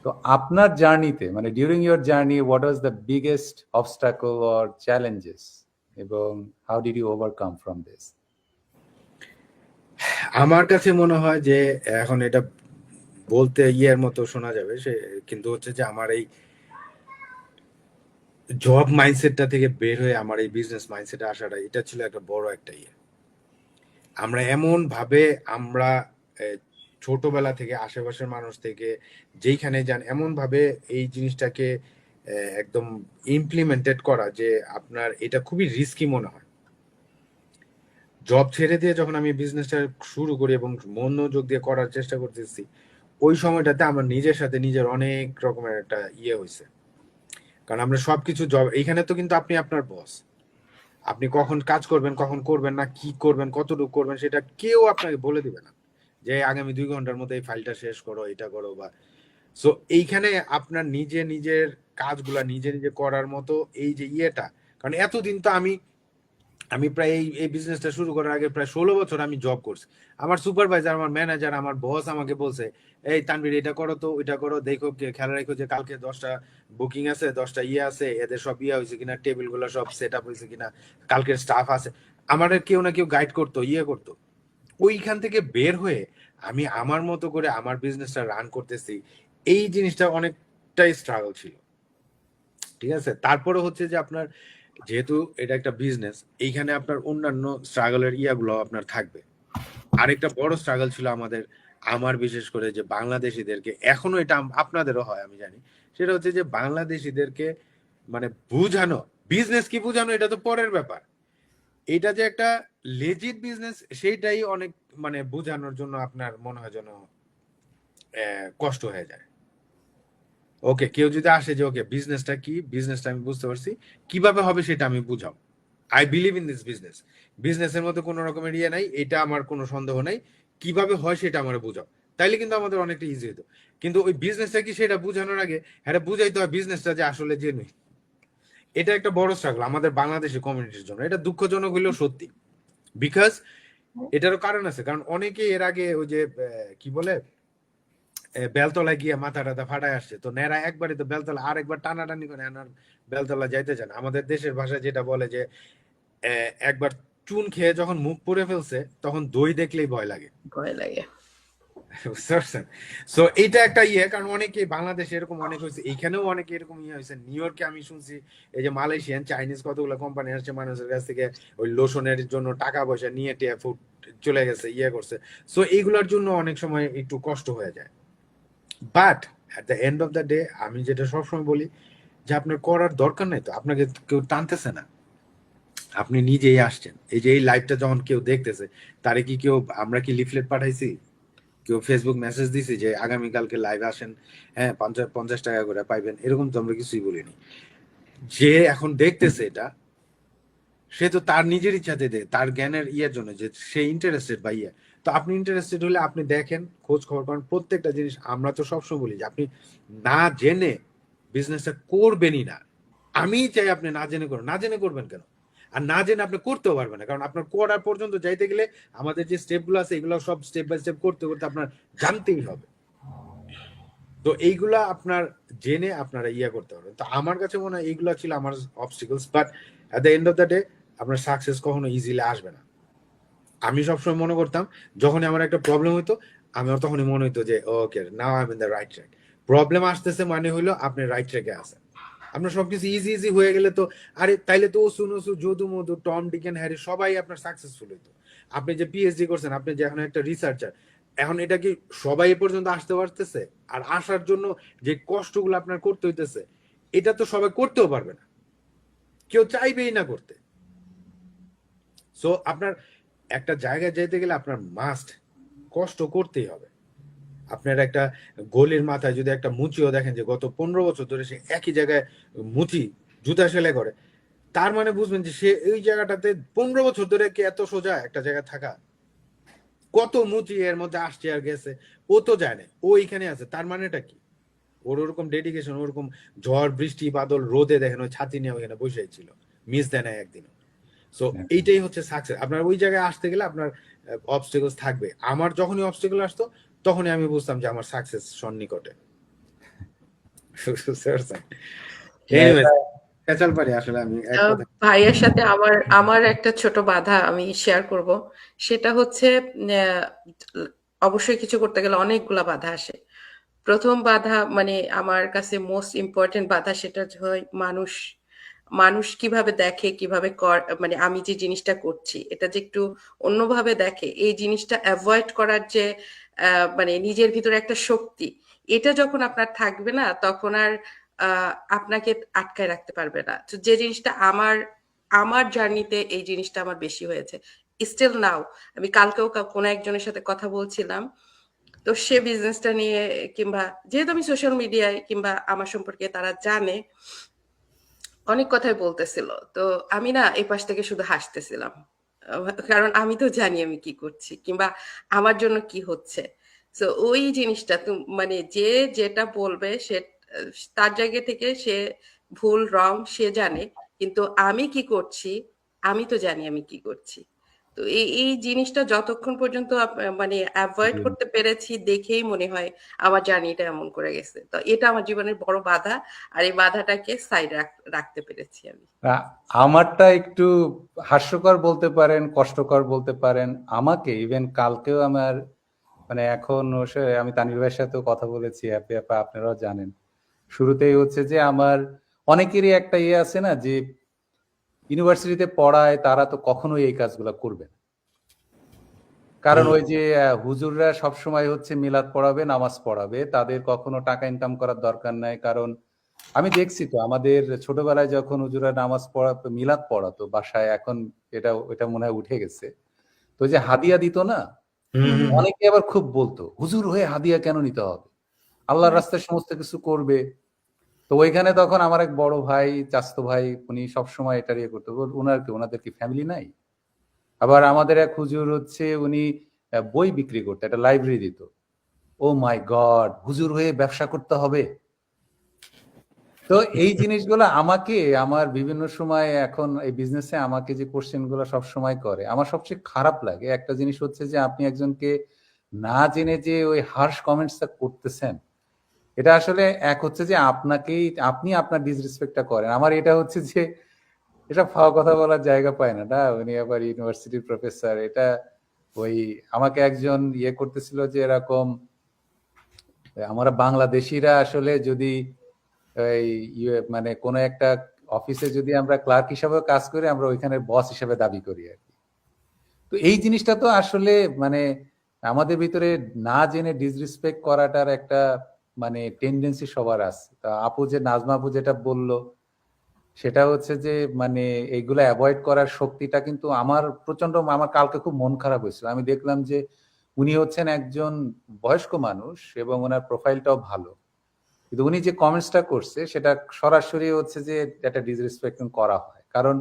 তো আপনার জার্নিতে, মানে during your journey, what was the biggest obstacle or challenges, এবং how did you overcome from this? আমার কাছে মনে হয় যে এখন এটা বলতে ইয়ের মতো শোনা যাবে, সে কিন্তু হচ্ছে যে আমার এই জব মাইন্ডসেটটা থেকে বের হয়ে আমার এই বিজনেস মাইন্ডসেটে আসাটা, এটা ছিল একটা বড় একটা ইয়ে। আমরা এমন ভাবে আমরা ছোটবেলা থেকে আশেপাশের মানুষ থেকে যেইখানে যান এমন ভাবে এই জিনিসটাকে একদম ইমপ্লিমেন্টেড করা যে আপনার এটা খুবই রিস্কি মনে হয়। জব ছেড়ে দিয়ে যখন আমি বিজনেসটা শুরু করি এবং মনোযোগ দিয়ে করার চেষ্টা করতেছি, ওই সময়টাতে আমার নিজের সাথে নিজের অনেক রকমের একটা ইয়ে হয়েছে। কারণ আমরা সবকিছু জব, এইখানে তো কিন্তু আপনি আপনার বস, আপনি কখন কাজ করবেন, কখন করবেন না, কি করবেন, কতটুকু করবেন, সেটা কেউ আপনাকে বলে দিবে না যে আগামী 2 ঘন্টার মধ্যে এই ফাইলটা শেষ করো, এটা করো বা। সো এইখানে আপনার নিজে নিজের কাজগুলা নিজে নিজে করার মতো এই যে ইয়েটা, কারণ এতদিন তো আমি প্রায় এই বিজনেসটা শুরু করার আগে প্রায় 16 বছর আমি জব করছি। আমার সুপারভাইজার, আমার ম্যানেজার, আমার বস আমাকে বলছে, এই তানভীর এটা করো, তো ওইটা করো, দেখো খেয়াল রাখো যে কালকে 10টা বুকিং আছে, 10টা ইয়ে আছে, এদের সব ইয়ে হয়েছে কিনা, টেবিল গুলো সব সেট আপ হয়েছে কিনা, কালকের স্টাফ আছে। আমার কেউ না কেউ গাইড করতো, ইয়ে করতো। ওইখান থেকে বের হয়ে আমি আমার মতো করে আমার বিজনেসটা রান করতেছি, এই জিনিসটা অনেকটাই স্ট্রাগল ছিল। ঠিক আছে, তারপরে হচ্ছে যে আপনার যেহেতু এটা একটা বিজনেস, এইখানে আপনার অন্যান্য স্ট্রাগলের ইয়াগুলো আপনার থাকবে। আরেকটা বড় স্ট্রাগল ছিল আমার বিশেষ করে যে বাংলাদেশিদেরকে, এখনো এটা আপনাদেরও হয় আমি জানি, সেটা হচ্ছে যে বাংলাদেশিদেরকে মানে বুঝানো, বিজনেস কি বুঝানো এটা তো পরের ব্যাপার, এটা যে একটা লেজিট বিজনেস সেইটাই অনেক মানে বোঝানোর জন্য আপনার মনে হয় যেন কষ্ট হয়ে যায়। ওকে, কেউ যদি আসে যে ওকে বিজনেসটা কি, বিজনেসটা আমি বুঝতে পারছি, কিভাবে হবে সেটা আমি বুঝাও, I believe in this business, বিজনেসের মধ্যে কোনো রকমের ইয়ে নাই, এটা আমার কোনো সন্দেহ নাই, কিভাবে হয় সেটা আমার বুঝাও, তাইলে কিন্তু আমাদের অনেকটা ইজি হতো। কিন্তু ওই বিজনেসটা কি সেটা বুঝানোর আগে হ্যাঁ বুঝাইতে হয় বিজনেসটা যে আসলে জেনুইন। এটা একটা বড় স্ট্রাগল আমাদের বাংলাদেশি কমিউনিটির জন্য, এটা দুঃখজনক হইলেও সত্যি। বিকজ এটারও কারণ আছে, কারণ অনেকে এর আগে ওই যে কি বলে বেলতলায় গিয়ে মাথা টাথা ফাটায় আসছে, তো নেরা একবারই তো বেলতলা আরেকবার টানাটানি করে আনার বেলতলা যাইতে চান। আমাদের দেশের ভাষায় যেটা বলে যে একবার চুন খেয়ে যখন মুখ পুড়ে ফেলছে তখন দই দেখলেই ভয় লাগে। ভয় লাগে। বুঝতে পারছেন? সো এইটা একটা ইয়ে, কারণ অনেকে বাংলাদেশে এরকম অনেক হয়েছে, এইখানেও অনেকে এরকম ইয়ে হয়েছে। নিউ ইয়র্কে আমি শুনছি এই যে মালয়েশিয়ান চাইনিজ কতগুলো কোম্পানি আসছে মানুষের কাছ থেকে ওই লোশনের জন্য টাকা পয়সা নিয়ে টিয়া ফুড চলে গেছে, ইয়ে করছে। সো এইগুলোর জন্য অনেক সময় একটু কষ্ট হয়ে যায়। But at the end of the day আমি যেটা সবসময় বলি যে আপনার করার দরকার নাই, তো আপনাকে কেউ টানতেছে না, আপনি নিজেই আসছেন। এই যে এই লাইভটা যখন কেউ দেখতেছে, তারে কি কেউ, আমরা কি লিফলেট পাঠাইছি, কেউ ফেসবুক মেসেজ দিছি যে আগামীকালকে লাইভ আসেন, হ্যাঁ 50 টাকা করে পাইবেন, এরকম তো আমরা কিছুই বলিনি। যে এখন দেখতেছে এটা, সে তো তার নিজের ইচ্ছাতে দেয়, তার জ্ঞানের ইয়ের জন্য যে সে ইন্টারেস্টেড বা ইয়ে। তো আপনি ইন্টারেস্টেড হলে আপনি দেখেন, খোঁজ খবর করেন প্রত্যেকটা জিনিস। আমরা তো সবসময় বলি যে আপনি না জেনে বিজনেসটা করবেনই না। আমি চাই আপনি না জেনে করুন, না জেনে করবেন কেন? আর না জেনে আপনি করতেও পারবেন না, কারণ আপনার করার পর্যন্ত যাইতে গেলে আমাদের যে স্টেপগুলো আছে এগুলো সব স্টেপ বাই স্টেপ করতে করতে আপনার জানতেই হবে। তো এইগুলা আপনার জেনে আপনারা ইয়া করতে পারবেন। তো আমার কাছে মনে হয় এইগুলা ছিল আমার obstacles, but at the end of the day আপনার সাকসেস কখনো ইজিলি আসবে না। আমি সবসময় মনে করতাম যখনই আমার একটা প্রবলেম হইতো, আমার তখনই মনে হইতো যে okay now I am in the right track. Problem আসতেছে মানে হইলো আপনি রাইট ট্র্যাকে আছেন। আপনার সবকিছু ইজি ইজি হয়ে গেলে তো, আরে তাইলে তো ওসু নসু Jadu Madhu Tom Dick and Harry সবাই আপনার সাকসেসফুল হইতো। আপনি যে পিএইচডি করছেন, আপনি যে এখন একটা রিসার্চার, এখন এটা কি সবাই এ পর্যন্ত আসতে পারতেছে? আর আসার জন্য যে কষ্টগুলো আপনার করতে হইতেছে, এটা তো সবাই করতেও পারবে না, কেউ চাইবেই না করতে। সো আপনার একটা জায়গায় যেতে গেলে আপনার মাস্ট কষ্ট করতেই হবে। আপনার একটা গোলের মাথায় যদি একটা মুচিও দেখেন যে গত 15 বছর ধরে সে একই জায়গায় মুচি জুতা সেলাই করে, তার মানে বুঝবেন যে সে এই জায়গাটাতে 15 বছর ধরে কি এত সোজা একটা জায়গায় থাকা? কত মুচি এর মধ্যে আসছে আর গেছে, ও তো জানে ও এখানে আছে, তার মানেটা কি? ওর ওরকম ডেডিকেশন, ওরকম ঝড় বৃষ্টি বাদল রোদে দেখেন ওই ছাতি নিয়ে ওখানে বসে ছিল, মিস দেয় না একদিনও। সো এইটাই হচ্ছে সাকসেস। আপনার ওই জায়গায় আসতে গেলে আপনার অবস্টেকলস থাকবে। আমার যখনই অবস্টেকল আসতো তখনই আমি বুঝতাম যে আমার সাকসেস সন্নিকটে। এনিওয়েজ, পেঁচাল পারি আসলে আমি এক কথা। ভাইয়ের সাথে আমার আমার একটা ছোট বাধা আমি শেয়ার করব। সেটা হচ্ছে অবশ্যই কিছু করতে গেলে অনেকগুলা বাধা আসে। প্রথম বাধা মানে আমার কাছে মোস্ট ইম্পর্টেন্ট বাধা সেটা হয় মানুষ। মানুষ কিভাবে দেখে, কিভাবে মানে আমি যে জিনিসটা করছি এটা যে একটু অন্যভাবে দেখে, এই জিনিসটা অ্যাভয়েড করার যে মানে নিজের ভিতরে একটা শক্তি, এটা যখন আপনার থাকবে না তখন আর আপনাকে আটকায় রাখতে পারবে না। তো যে জিনিসটা আমার আমার জার্নিতে এই জিনিসটা আমার বেশি হয়েছে। স্টিল নাও আমি কালকেও কোনো একজনের সাথে কথা বলছিলাম, তো সে বিজনেসটা নিয়ে কিংবা যেহেতু আমি সোশ্যাল মিডিয়ায় কিংবা আমার সম্পর্কে তারা জানে, অনেক কথাই বলতেছিল। তো আমি না এই পাশ থেকে শুধু হাসতেছিলাম। কারণ আমি তো জানি আমি কি করছি কিংবা আমার জন্য কি হচ্ছে। তো ওই জিনিসটা মানে যে যেটা বলবে সে তার জায়গা থেকে সে ভুল রং সে জানে, কিন্তু আমি কি করছি আমি তো জানি আমি কি করছি। তো এই জিনিসটা যতক্ষণ পর্যন্ত মানে অ্যাভয়েড করতে পেরেছি দেখেই মনে হয় আমার জার্নিটা এমন করে গেছে। তো এটা আমার জীবনের বড় বাধা, আর এই বাধাটাকে সাইড রাখতে পেরেছি আমি। আমারটা একটু হাস্যকর বলতে পারেন, কষ্টকর বলতে পারেন। আমাকে ইভেন কালকেও আমার মানে এখন আমি তানভীর ভাইয়ের সাথেও কথা বলেছি, আপনারাও জানেন। শুরুতেই হচ্ছে যে আমার অনেকেরই একটা ইয়ে আছে না যে ইউনিভার্সিটিতে পড়ায় তারা তো কখনোই এই কাজগুলো করবে না। কারণ ওই যে হুজুররা সবসময় হচ্ছে মিলাদ পড়াবে, নামাজ পড়াবে, তাদের কখনো টাকা ইনকাম করার দরকার নাই। কারণ আমি দেখছি তো আমাদের ছোটবেলায় যখন হুজুরা নামাজ পড়াতো, মিলাদ পড়াতো বাসায়, এখন এটা মনে হয় উঠে গেছে। তো যে হাদিয়া দিত না, অনেকে আবার খুব বলতো হুজুর হয়ে হাদিয়া কেন নিতে হবে, আল্লাহর রাস্তায় সমস্ত কিছু করবে। তো ওইখানে তখন আমার এক বড় ভাই, চাচতো ভাই, উনি সবসময় এটা ইয়ে করতো, ওনাদের কি ফ্যামিলি নাই? আবার আমাদের এক হুজুর হচ্ছে উনি বই বিক্রি করতো, একটা লাইব্রেরি দিত। ও মাই গড, হুজুর হয়ে ব্যবসা করতে হবে? তো এই জিনিসগুলো আমাকে আমার বিভিন্ন সময় এখন এই বিজনেসে আমাকে যে কোশ্চেন গুলো সব সময় করে, আমার সবচেয়ে খারাপ লাগে একটা জিনিস হচ্ছে যে আপনি একজনকে না জেনে যে ওই হার্শ কমেন্টসটা করতেছেন, এটা আসলে এক হচ্ছে যে আপনি আপনার ডিসরেসপেক্টটা করেন। আমার এটা হচ্ছে যে এটা ফাও কথা বলার জায়গা পায় না, উনি আবার ইউনিভার্সিটির প্রফেসর। এটা ওই আমাকে একজন ইয়ে করতেছিল যে এরকম আমরা বাংলাদেশিরা আসলে যদি মানে কোন একটা অফিসে যদি আমরা ক্লার্ক হিসাবে কাজ করি, আমরা ওইখানে বস হিসেবে দাবি করি আর কি। তো এই জিনিসটা তো আসলে মানে আমাদের ভিতরে না জেনে ডিসরেসপেক্ট করাটার একটা মানে টেন্ডেন্সি সবার আছে। তা নাজমা আপু যেটা বললো সেটা হচ্ছে যে মানে এইগুলো অ্যাভয়েড করার শক্তিটা কিন্তু আমার আমার কালকে খুব মন খারাপ হয়েছিল। আমি দেখলাম যে উনি হচ্ছেন একজন বয়স্ক মানুষ এবং ওনার প্রোফাইলটাও ভালো, কিন্তু উনি যে কমেন্টসটা করছে সেটা সরাসরি হচ্ছে যে একটা ডিসরেসপেক্ট করা হয়। কারণ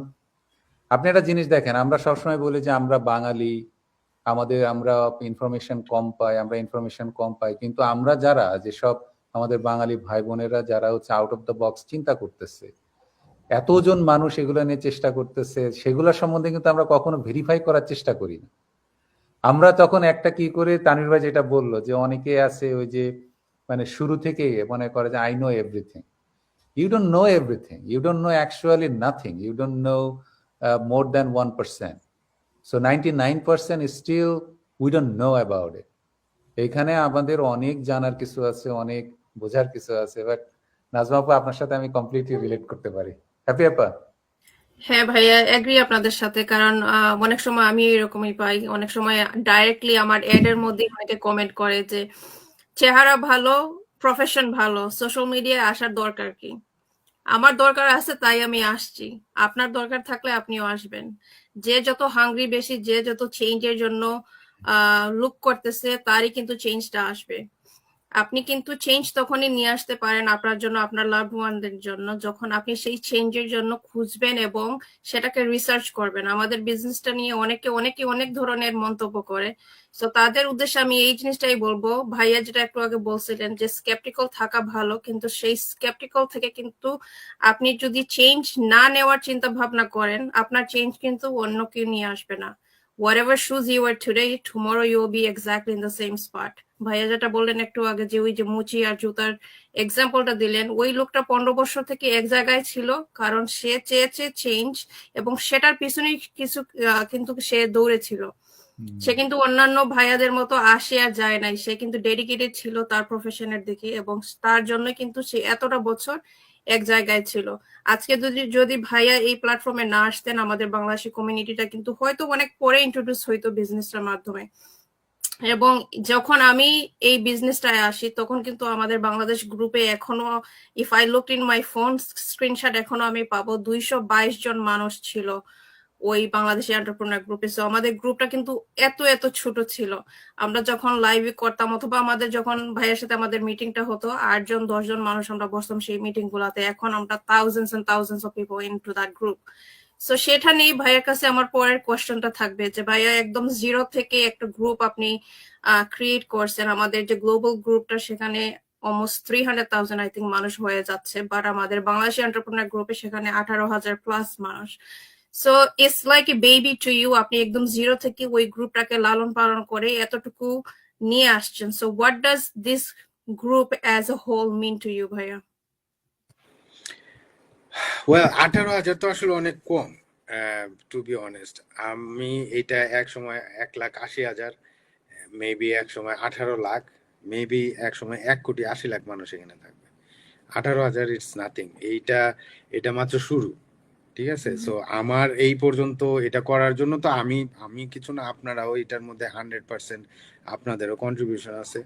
আপনি একটা জিনিস দেখেন, আমরা সবসময় বলি যে আমরা বাঙালি, আমরা ইনফরমেশন কম পাই, কিন্তু আমরা যারা যেসব আমাদের বাঙালি ভাই বোনেরা যারা হচ্ছে আউট অফ দ্য বক্স চিন্তা করতেছে, এতজন মানুষ এগুলো নিয়ে চেষ্টা করতেছে, সেগুলো সম্বন্ধে কিন্তু আমরা কখনো ভেরিফাই করার চেষ্টা করি না। আমরা তখন একটা কি করে, তানভীর ভাই যেটা বললো যে অনেকে আছে ওই যে মানে শুরু থেকে মনে করে যে I know everything. You don't know everything, you don't know actually nothing, you don't know more than 1%. So 99% still we don't know about it. এখানে আমাদের অনেক জানার কিছু আছে, অনেক বোঝার কিছু আছে, বাট নাজমা আপু, আপনার সাথে আমি কমপ্লিটলি রিলেট করতে পারি। হ্যাপি আপা? হ্যাঁ ভাইয়া, এগ্রি আপনাদের সাথে, কারণ অনেক সময় আমি এরকমই পাই, অনেক সময় ডাইরেক্টলি আমার এড এর মধ্যে অনেকে কমেন্ট করে যে চেহারা ভালো, প্রফেশন ভালো, সোশ্যাল মিডিয়ায় আসার দরকার কি? আমার দরকার আছে তাই আমি আসছি, আপনার দরকার থাকলে আপনিও আসবেন। যে যত হাংরি বেশি, যে যত চেঞ্জের জন্য লুক করতেছে, তারই কিন্তু চেঞ্জটা আসবে। আপনি কিন্তু চেঞ্জ তখনই নিয়ে আসতে পারেন আপনার জন্য, আপনার লাভড ওয়ানদের জন্য, যখন আপনি সেই চেঞ্জের জন্য খুঁজবেন এবং সেটাকে রিসার্চ করবেন। আমাদের বিজনেসটা নিয়ে অনেকে অনেক ধরনের মন্তব্য করে, তো তাদের উদ্দেশ্যে আমি এই জিনিসটাই বলবো, ভাইয়া যেটা একটু আগে বলছিলেন যে স্কেপটিক্যাল থাকা ভালো, কিন্তু সেই স্কেপটিক্যাল থেকে কিন্তু আপনি যদি চেঞ্জ না নেওয়ার চিন্তা ভাবনা করেন, আপনার চেঞ্জ কিন্তু অন্য কেউ নিয়ে আসবে না। whatever shoes you wear today, tomorrow you will be exactly in the same spot. ভাইয়া যেটা বললেন একটু আগে, যে ওই যে মুচি আর জুতার এক্সাম্পলটা দিলেন, ওই লোকটা 15 বছর থেকে এক জায়গায় ছিল, কারণ সে চেয়েছে চেঞ্জ এবং সেটার পিছনে কিছু কিন্তু সে দৌড়েছিল। সে কিন্তু অন্যান্য ভাইয়াদের মতো আসে আর যায় নাই, সে কিন্তু ডেডিকেটেড ছিল তার প্রফেশনের দিকে, এবং তার জন্য কিন্তু সে এতটা বছর এক জায়গায় ছিল। আজকে যদি ভাইয়া এই প্ল্যাটফর্মে না আসতেন, আমাদের বাংলাদেশি কমিউনিটিটা কিন্তু হয়তো অনেক পরে ইন্ট্রোডিউস হইতো বিজনেসটার মাধ্যমে। এবং যখন আমি এই বিজনেসটায় আসি, তখন কিন্তু আমাদের বাংলাদেশ গ্রুপে এখনো, if I look in my phone screenshot, এখনো আমি পাবো 222 জন মানুষ ছিল ওই বাংলাদেশি এন্টারপ্রেনার গ্রুপে। সো আমাদের গ্রুপটা কিন্তু এত ছোট ছিল। আমরা যখন লাইভে করতাম, অথবা আমাদের যখন ভাইয়ের সাথে আমাদের মিটিংটা হতো, 8 জন 10 জন মানুষ আমরা বসতাম সেই মিটিং গুলাতে। এখন আমরা thousands and thousands of people into that group. So সেটা নিয়ে ভাইয়ের কাছে আমার পরের কোয়েশ্চেনটা থাকবে যে ভাইয়া একদম জিরো থেকে একটা গ্রুপ আপনি ক্রিয়েট করছেন, আমাদের যে গ্লোবাল গ্রুপটা, সেখানে অলমোস্ট 300,000 আই থিঙ্ক মানুষ হয়ে যাচ্ছে, বাট আমাদের বাংলাদেশি এন্টারপ্রেনার গ্রুপে সেখানে 18,000 প্লাস মানুষ। So it's like a baby to you, আপনি একদম জিরো থেকে ওই গ্রুপটাকে লালন পালন করে এতটুকু নিয়ে আসছেন। So what does this group as a whole mean to you ভাইয়া? ওয়েল, 18,000 তো আসলে অনেক কম, টু বি অনেস্ট। আমি এটা এক সময় 1,80,000, মেবি এক সময় 18 লাখ, মেবি এক সময় 1,80,00,000 মানুষ এখানে থাকবে। 18,000 ইটস নাথিং। এটা মাত্র শুরু, ঠিক আছে? সো আমার এই পর্যন্ত এটা করার জন্য তো আমি কিছু না, আপনারাও এটার মধ্যে 100% আপনাদেরও কন্ট্রিবিউশন আছে।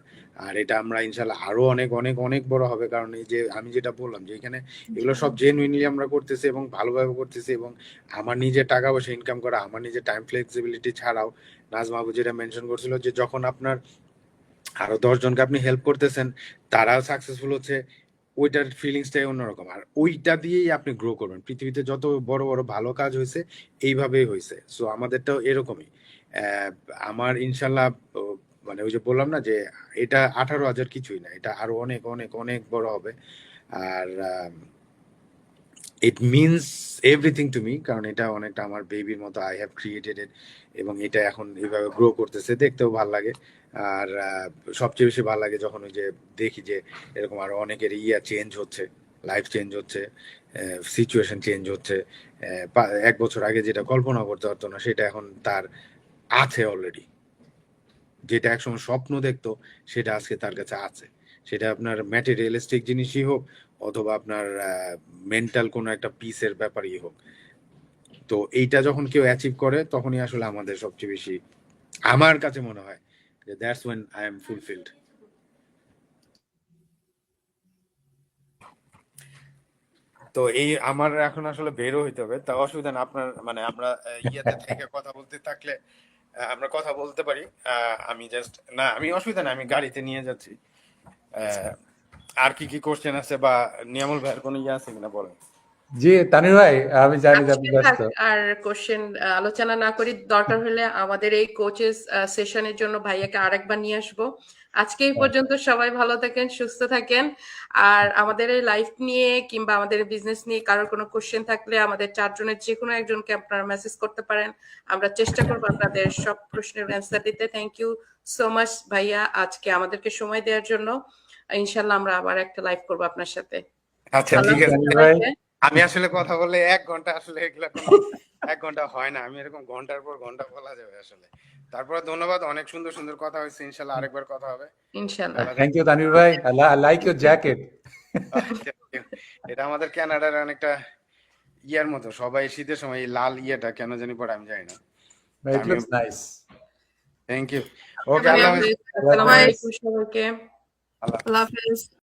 আর এটা আমরা ইনশাল্লাহ আরো অনেক বড় হবে, কারণ এই যে আমি যেটা বললাম যে এখানে এগুলো সব জেনুইনলি আমরা করতেছি এবং ভালোভাবে করতেছি, এবং আমার নিজের টাকা পয়সা ইনকাম করা, আমার নিজের টাইম ফ্লেক্সিবিলিটি ছাড়াও নাজমা আপু যেটা মেনশন করছিল যে যখন আপনার আরো 10 জনকে আপনি হেল্প করতেছেন, তারাও সাকসেসফুল হচ্ছে, ওইটার ফিলিংসটাই অন্যরকম। আর ওইটা দিয়েই আপনি গ্রো করবেন। পৃথিবীতে যত বড় ভালো কাজ হয়েছে এইভাবেই হয়েছে। সো আমাদেরটাও এরকমই। আমার ইনশাল্লাহ মানে ওই যে বললাম না যে এটা 18,000 কিছুই না, এটা আরো অনেক বড় হবে। আর it means everything to me, কারণ এটা অনেকটা আমার বেবির মতো। আই হ্যাভ ক্রিয়েটেড ইট, এবং এটা এখন এইভাবে গ্রো করতেছে, দেখতেও ভালো লাগে। আর সবচেয়ে বেশি ভালো লাগে যখন ওই যে দেখি যে এরকম আরো অনেকের চেঞ্জ হচ্ছে, লাইফ চেঞ্জ হচ্ছে, সিচুয়েশন চেঞ্জ হচ্ছে। 1 বছর আগে যেটা কল্পনা করতে পারতো না, সেটা এখন তার আছে অলরেডি। যেটা একসময় স্বপ্ন দেখতো, সেটা আজকে তার কাছে আছে। সেটা আপনার ম্যাটেরিয়ালিস্টিক জিনিসই হোক, অথবা আপনার মেন্টাল কোনো একটা পিসের ব্যাপারই হোক। তো এইটা যখন কেউ অ্যাচিভ করে, তখনই আসলে আমাদের সবচেয়ে বেশি, আমার কাছে মনে হয় যে that's when I am fulfilled. তো এই আমার এখন আসলে বেরো হইতে হবে, তা অসুবিধা না। আপনার মানে আমরা ইয়াতে থেকে কথা বলতে থাকলে আমরা কথা বলতে পারি। আমি জাস্ট না, আমি অসুবিধা না, আমি গাড়িতে নিয়ে যাচ্ছি। আর কি কোশ্চেন আছে, বা নিয়ামুল ভাইয়ের কোনো ইয়ে আছে কিনা বলেন। জি তানির ভাই, আমি জানি যে আপনি ব্যস্ত। আর কোশ্চেন আলোচনা না করি, দরকার হলে আমাদের এই কোচেস সেশনের জন্য ভাইয়াকে আরেকবার নিয়ে আসবো। আজকে এই পর্যন্ত সবাই ভালো থাকেন, সুস্থ থাকেন। আর আমাদের এই লাইফ নিয়ে কিংবা আমাদের বিজনেস নিয়ে কারোর কোনো কোশ্চেন থাকলে আমাদের 4 জনের যে কোনো একজনকে আপনারা মেসেজ করতে পারেন। আমরা চেষ্টা করবো আপনাদের সব প্রশ্নের অ্যান্সার দিতে। থ্যাংক ইউ সো মাচ ভাইয়া, আজকে আমাদেরকে সময় দেওয়ার জন্য। ইনশাল্লাহ আমরা আবার একটা লাইভ করবো আপনার সাথে। আচ্ছা, ঠিক আছে। আমি আসলে কথা বললে 1 ঘন্টা, আসলে এগুলা কোনো 1 ঘন্টা হয় না। আমি এরকম ঘন্টার পর ঘন্টা বলা যাবে আসলে। তারপরে ধন্যবাদ, অনেক সুন্দর কথা হয়েছে। ইনশাল্লাহ আরেকবার কথা হবে ইনশাল্লাহ। থ্যাংক ইউ তানির ভাই, আই লাইক ইউর জ্যাকেট। এটা আমাদের কানাডার অনেকটা ইয়ার মতো, সবাই শীতের সময় এই লাল ইয়েটা কেন জানি পরে আমি জানি না। It looks nice. Thank you. Okay, Have আল্লাহ a হাফেজ। good- আসসালামু Bye. আলাইকুম সবাইকে। আল্লাহ আল্লাহ হাফেজ।